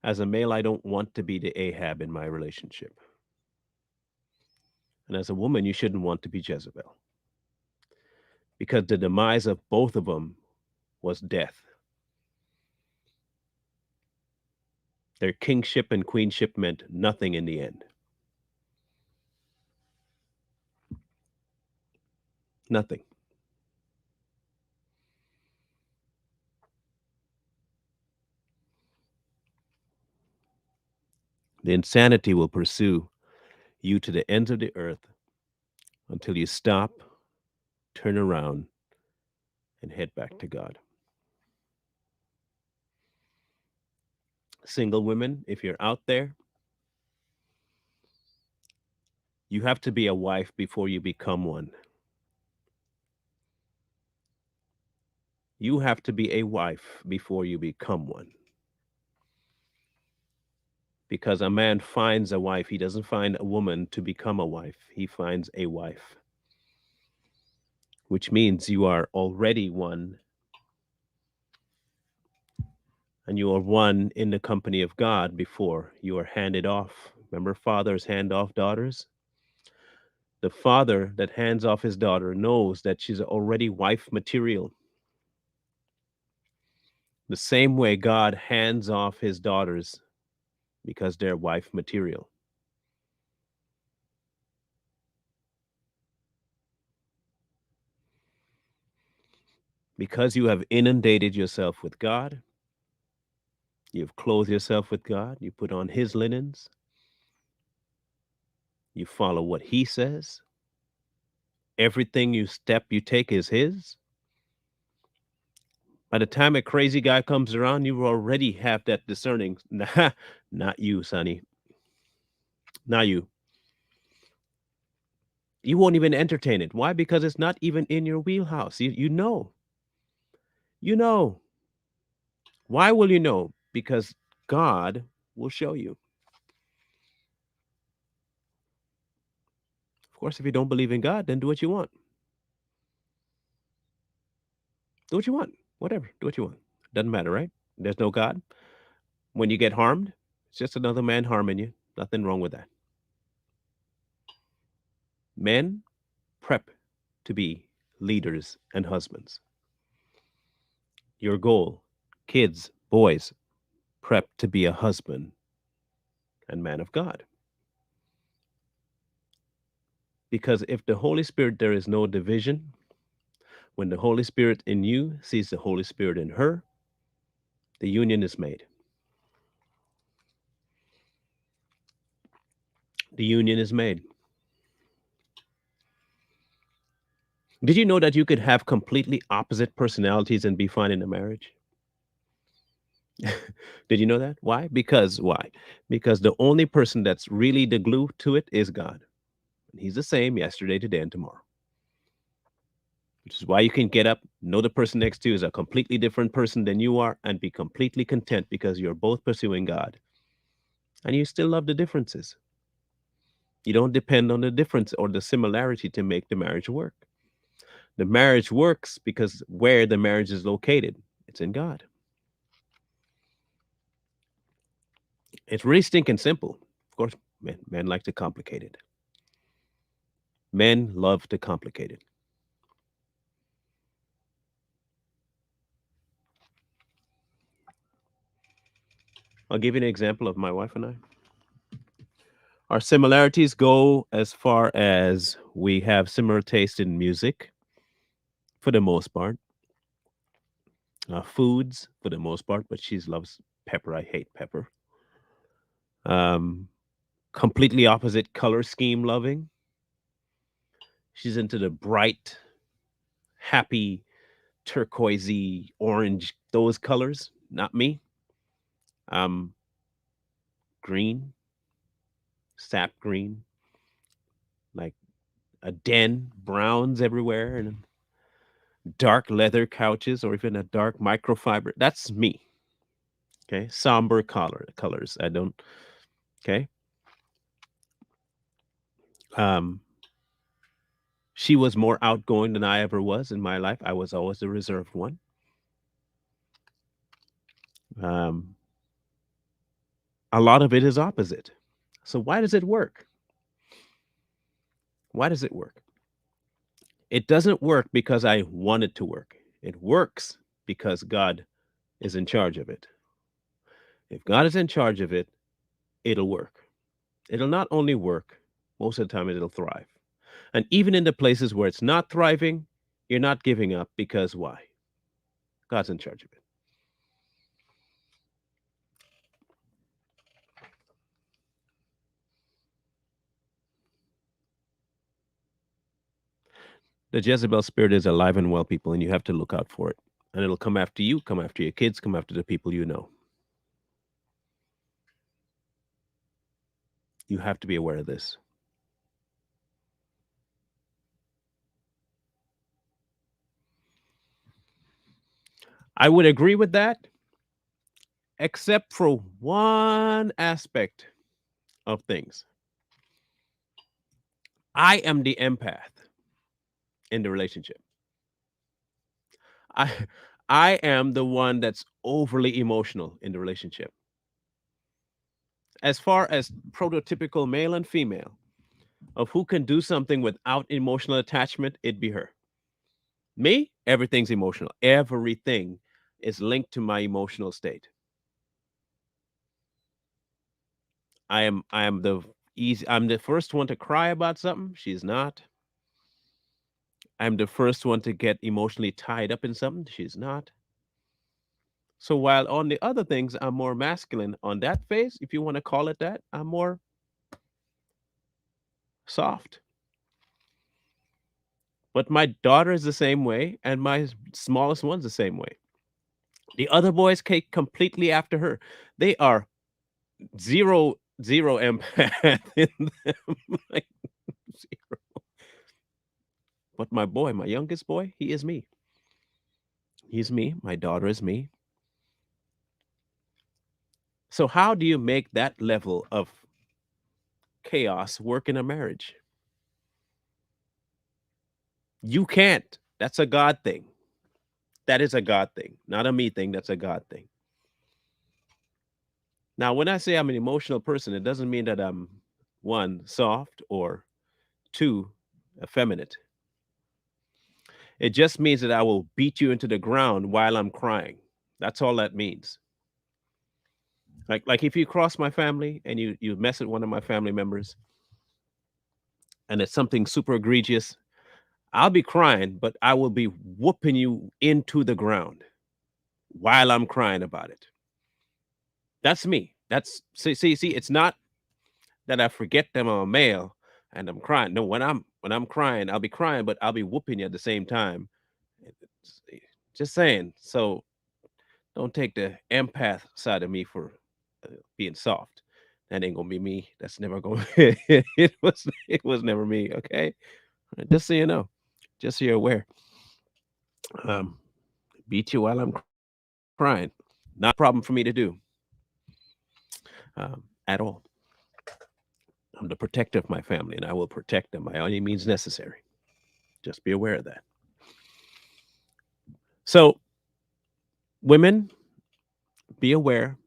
As a male, I don't want to be the Ahab in my relationship. And as a woman, you shouldn't want to be Jezebel because the demise of both of them was death. Their kingship and queenship meant nothing in the end. Nothing. The insanity will pursue you to the ends of the earth until you stop, turn around, and head back to God. Single women, if you're out there, you have to be a wife before you become one. You have to be a wife before you become one. Because a man finds a wife, he doesn't find a woman to become a wife, he finds a wife, which means you are already one, and you are one in the company of God before you are handed off. Remember, fathers hand off daughters? The father that hands off his daughter knows that she's already wife material. The same way God hands off his daughters because they're wife material. Because you have inundated yourself with God, you've clothed yourself with God, you put on his linens, you follow what he says, everything you take is his. By the time a crazy guy comes around, you already have that discerning. Nah, not you, sonny. Not you. You won't even entertain it. Why? Because it's not even in your wheelhouse. You know. You know. Why will you know? Because God will show you. Of course, if you don't believe in God, then do what you want. Do what you want. Whatever. Do what you want. Doesn't matter, right? There's no God. When you get harmed, it's just another man harming you. Nothing wrong with that. Men prep to be leaders and husbands. Your goal, kids, boys, prep to be a husband and man of God. Because if the Holy Spirit, there is no division, when the Holy Spirit in you sees the Holy Spirit in her, the union is made. The union is made. Did you know that you could have completely opposite personalities and be fine in a marriage? Did you know that? Why? Because why? Because the only person that's really the glue to it is God. He's the same yesterday, today, and tomorrow. Which is why you can get up, know the person next to you is a completely different person than you are, and be completely content because you're both pursuing God. And you still love the differences. You don't depend on the difference or the similarity to make the marriage work. The marriage works because where the marriage is located, it's in God. It's really stinking simple. Of course, men like to complicate it. Men love to complicate it. I'll give you an example of my wife and I. Our similarities go as far as we have similar taste in music, for the most part, foods, for the most part, but she loves pepper. I hate pepper. Um, Completely opposite color scheme loving. She's into the bright, happy, turquoisey, orange, those colors. Not me. Um, Green, sap green, like a den, browns everywhere, and dark leather couches, or even a dark microfiber. That's me. Okay, somber colors. I don't. Okay. Um, she was more outgoing than I ever was in my life. I was always the reserved one. Um, a lot of it is opposite. So why does it work? Why does it work? It doesn't work because I want it to work. It works because God is in charge of it. If God is in charge of it, it'll work. It'll not only work, most of the time it'll thrive. And even in the places where it's not thriving, you're not giving up because why? God's in charge of it. The Jezebel spirit is alive and well, people, and you have to look out for it. And it'll come after you, come after your kids, come after the people you know. You have to be aware of this. I would agree with that, except for one aspect of things. I am the empath in the relationship. I I am the one that's overly emotional in the relationship. As far as prototypical male and female of who can do something without emotional attachment, it'd be her. Me, everything's emotional. Everything is linked to my emotional state. I'm the first one to cry about something. She's not. I'm the first one to get emotionally tied up in something. She's not. So while on the other things I'm more masculine on that phase, if you want to call it that, I'm more soft. But my daughter is the same way, and my smallest one's the same way. The other boys came completely after her. They are zero empath in them. Like zero. But my boy, my youngest boy, he is me. He's me. My daughter is me. So how do you make that level of chaos work in a marriage? You can't. That's a God thing. That is a God thing, not a me thing. That's a God thing. Now, when I say I'm an emotional person, it doesn't mean that I'm one, soft, or two, effeminate. It just means that I will beat you into the ground while I'm crying. That's all that means. Like if you cross my family and you mess with one of my family members and it's something super egregious, I'll be crying, but I will be whooping you into the ground while I'm crying about it. That's me. That's see. It's not that I forget them I'm a male and I'm crying. No, when I'm crying, I'll be crying, but I'll be whooping you at the same time. Just saying. So don't take the empath side of me for being soft. That ain't gonna be me. That's never gonna. It was never me. Okay, just so you know, just so you're aware. Um, beat you while I'm crying. Not a problem for me to do at all. I'm the protector of my family, and I will protect them by any means necessary. Just be aware of that. So, women, be aware.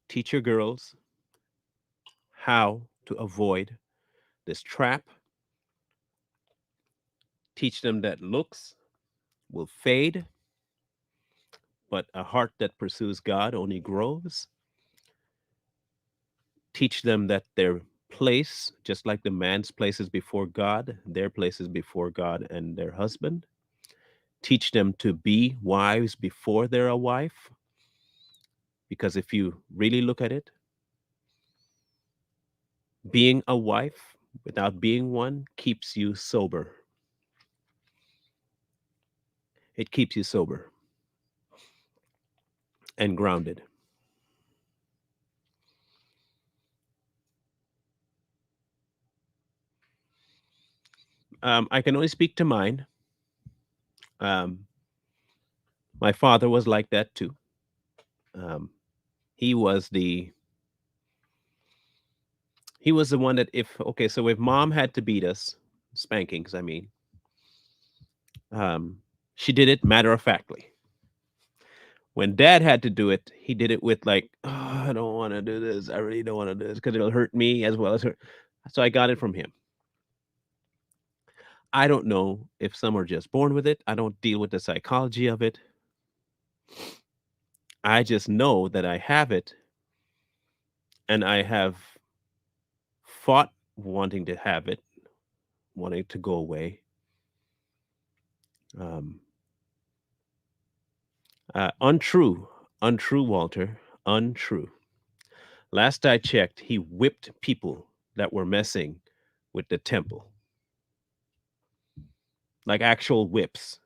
Teach your girls how to avoid this trap. Teach them that looks will fade, but a heart that pursues God only grows. Teach them that their place, just like the man's place is before God, their place is before God and their husband. Teach them to be wives before they're a wife. Because if you really look at it, being a wife without being one keeps you sober. It keeps you sober and grounded. I can only speak to mine. Um, my father was like that too. Um, he was the he was the one that if okay, so if mom had to beat us, spankings, I mean, she did it matter of factly. When dad had to do it, he did it with like, oh, I don't want to do this. I really don't want to do this because it'll hurt me as well as hurt. So I got it from him. I don't know if some are just born with it. I don't deal with the psychology of it. I just know that I have it and I have fought wanting to have it, wanting to go away. Um, untrue, untrue, Walter, untrue. Last I checked, he whipped people that were messing with the temple. like actual whips,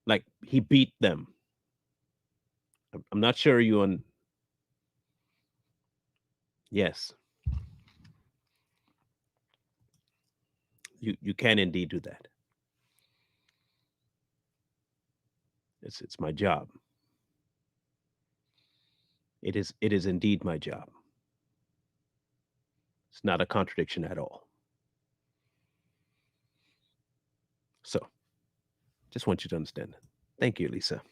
like he beat them. I'm not sure you on. Yes, you can indeed do that. It's my job. It is indeed my job. It's not a contradiction at all. So just want you to understand that. Thank you, Lisa.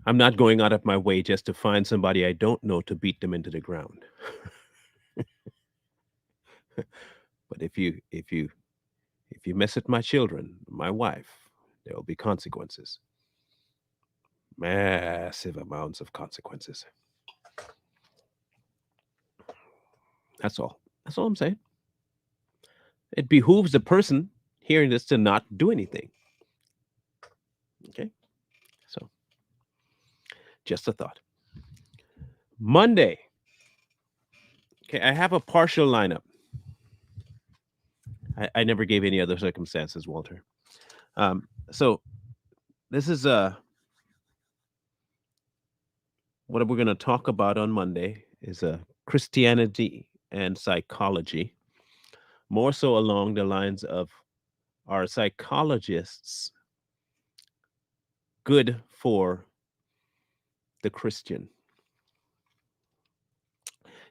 I'm not going out of my way just to find somebody I don't know to beat them into the ground. But if you mess with my children, my wife, there will be consequences. Massive amounts of consequences. That's all. That's all I'm saying. It behooves the person hearing this to not do anything. Okay? So, just a thought. Monday. Okay, I have a partial lineup. I never gave any other circumstances, Walter. So this is what we're going to talk about on Monday is Christianity and psychology, more so along the lines of are psychologists good for the Christian?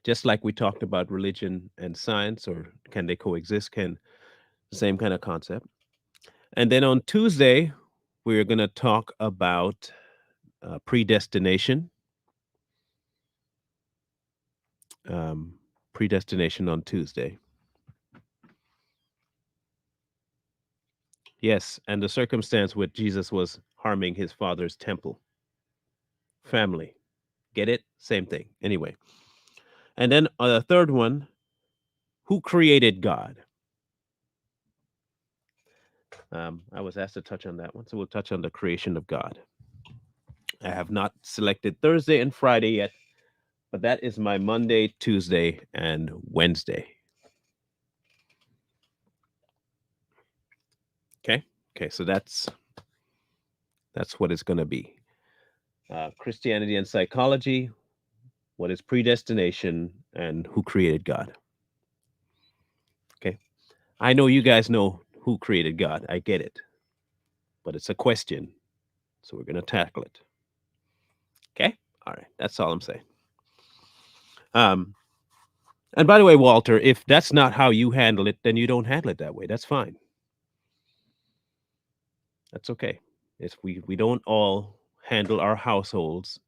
Just like we talked about religion and science, or can they coexist? Can the same kind of concept. And then on Tuesday, we're going to talk about predestination. Um, predestination on Tuesday. Yes, and the circumstance with Jesus was harming his father's temple, family. Get it? Same thing. Anyway, and then the third one, who created God? I was asked to touch on that one, so we'll touch on the creation of God. I have not selected Thursday and Friday yet, but that is my Monday, Tuesday, and Wednesday. Okay. Okay. So that's what it's going to be. Christianity and psychology. What is predestination, and who created God? Okay. I know you guys know who created God. I get it, but it's a question, so we're going to tackle it. Okay. All right. That's all I'm saying. Um, and by the way, Walter, if that's not how you handle it, then you don't handle it that way. That's fine. That's okay. It's we don't all handle our households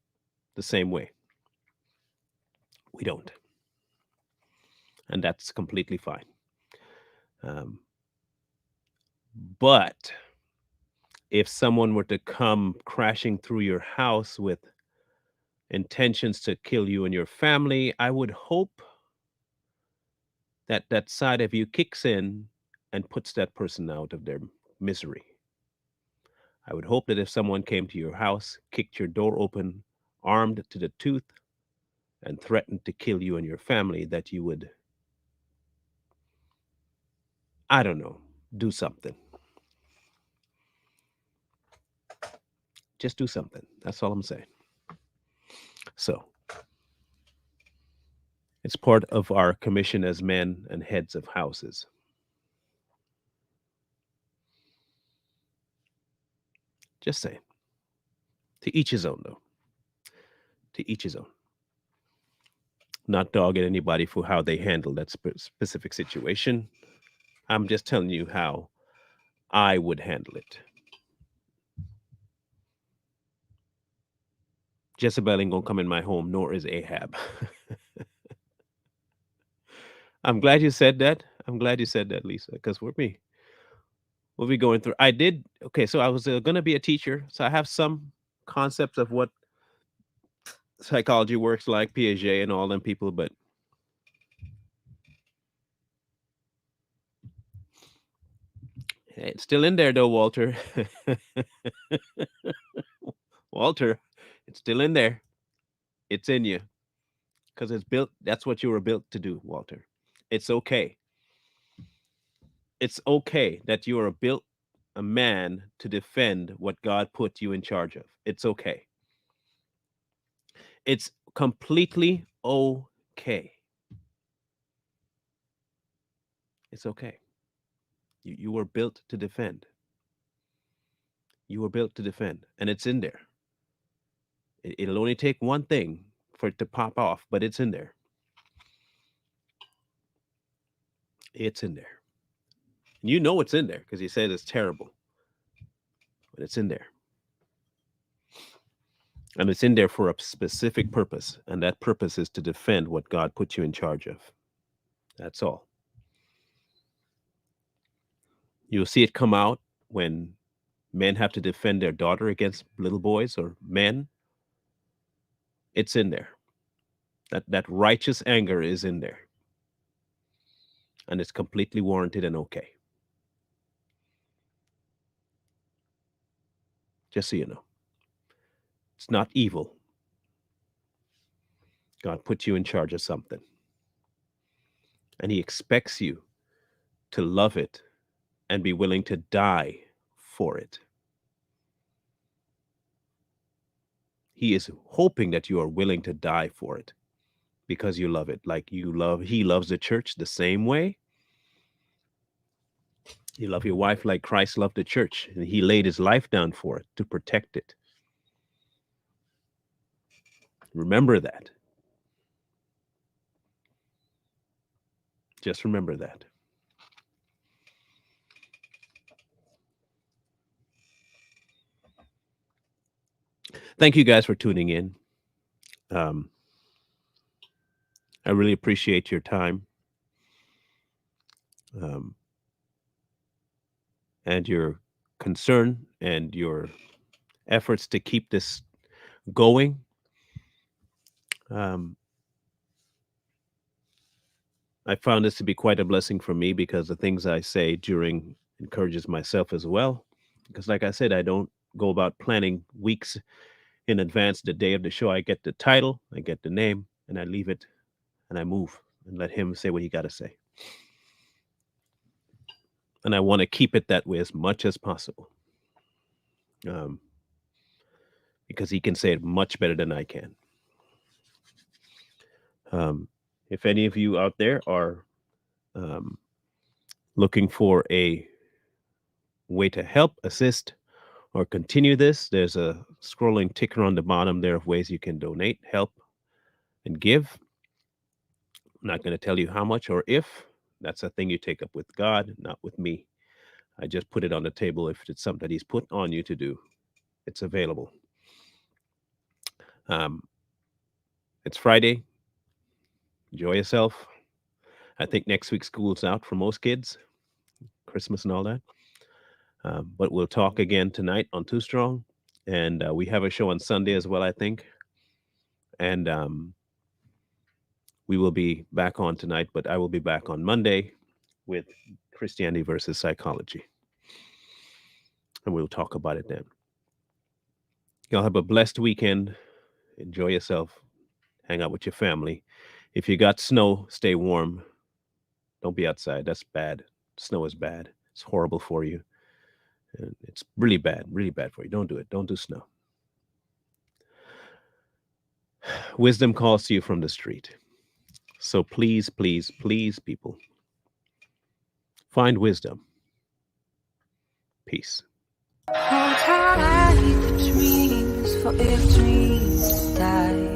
the same way. We don't, and that's completely fine. Um, but if someone were to come crashing through your house with intentions to kill you and your family, I would hope that that side of you kicks in and puts that person out of their misery. I would hope that if someone came to your house, kicked your door open, armed to the tooth, and threatened to kill you and your family, that you would, I don't know, do something. Just do something. That's all I'm saying. So it's part of our commission as men and heads of houses. Just saying. To each his own, though. To each his own. Not dogging anybody for how they handle that specific situation. I'm just telling you how I would handle it. Jezebel ain't gonna come in my home, nor is Ahab. I'm glad you said that. I'm glad you said that, Lisa, because we'll be going through. I did okay. So I was gonna be a teacher, so I have some concepts of what psychology works like, Piaget and all them people, but it's still in there though, Walter. Walter, it's still in there. It's in you because it's built. That's what you were built to do, Walter. It's okay. It's okay that you are built a man to defend what God put you in charge of. It's okay. It's completely okay. It's okay. You were built to defend. You were built to defend, and it's in there. It'll only take one thing for it to pop off, but it's in there. It's in there. And you know it's in there because he said it's terrible, but it's in there. And it's in there for a specific purpose, and that purpose is to defend what God put you in charge of. That's all. You'll see it come out when men have to defend their daughter against little boys or men. It's in there. That righteous anger is in there. And it's completely warranted and okay. Just so you know. It's not evil. God put you in charge of something. And he expects you to love it and be willing to die for it. He is hoping that you are willing to die for it because you love it. Like he loves the church the same way. You love your wife like Christ loved the church, and he laid his life down for it to protect it. Remember that. Just remember that. Thank you guys for tuning in. I really appreciate your time and your concern and your efforts to keep this going. I found this to be quite a blessing for me because the things I say during encourages myself as well. Because like I said, I don't go about planning weeks in advance the day of the show. I get the title, I get the name, and I leave it and I move and let him say what he got to say. And I want to keep it that way as much as possible. Because he can say it much better than I can. If any of you out there are looking for a way to help, assist, or continue this, there's a scrolling ticker on the bottom there of ways you can donate, help, and give. I'm not going to tell you how much or if. That's a thing you take up with God, not with me. I just put it on the table. If it's something that he's put on you to do, it's available. It's Friday. Enjoy yourself. I think next week school's out for most kids, Christmas and all that. But we'll talk again tonight on Too Strong. And we have a show on Sunday as well, I think. And we will be back on tonight, but I will be back on Monday with Christianity versus psychology. And we'll talk about it then. Y'all have a blessed weekend. Enjoy yourself. Hang out with your family. If you got snow, stay warm. Don't be outside. That's bad. Snow is bad. It's horrible for you. And it's really bad for you. Don't do it. Don't do snow. Wisdom calls to you from the street. So please, please, please, people, find wisdom. Peace. Hold tight the dreams, for if dreams die.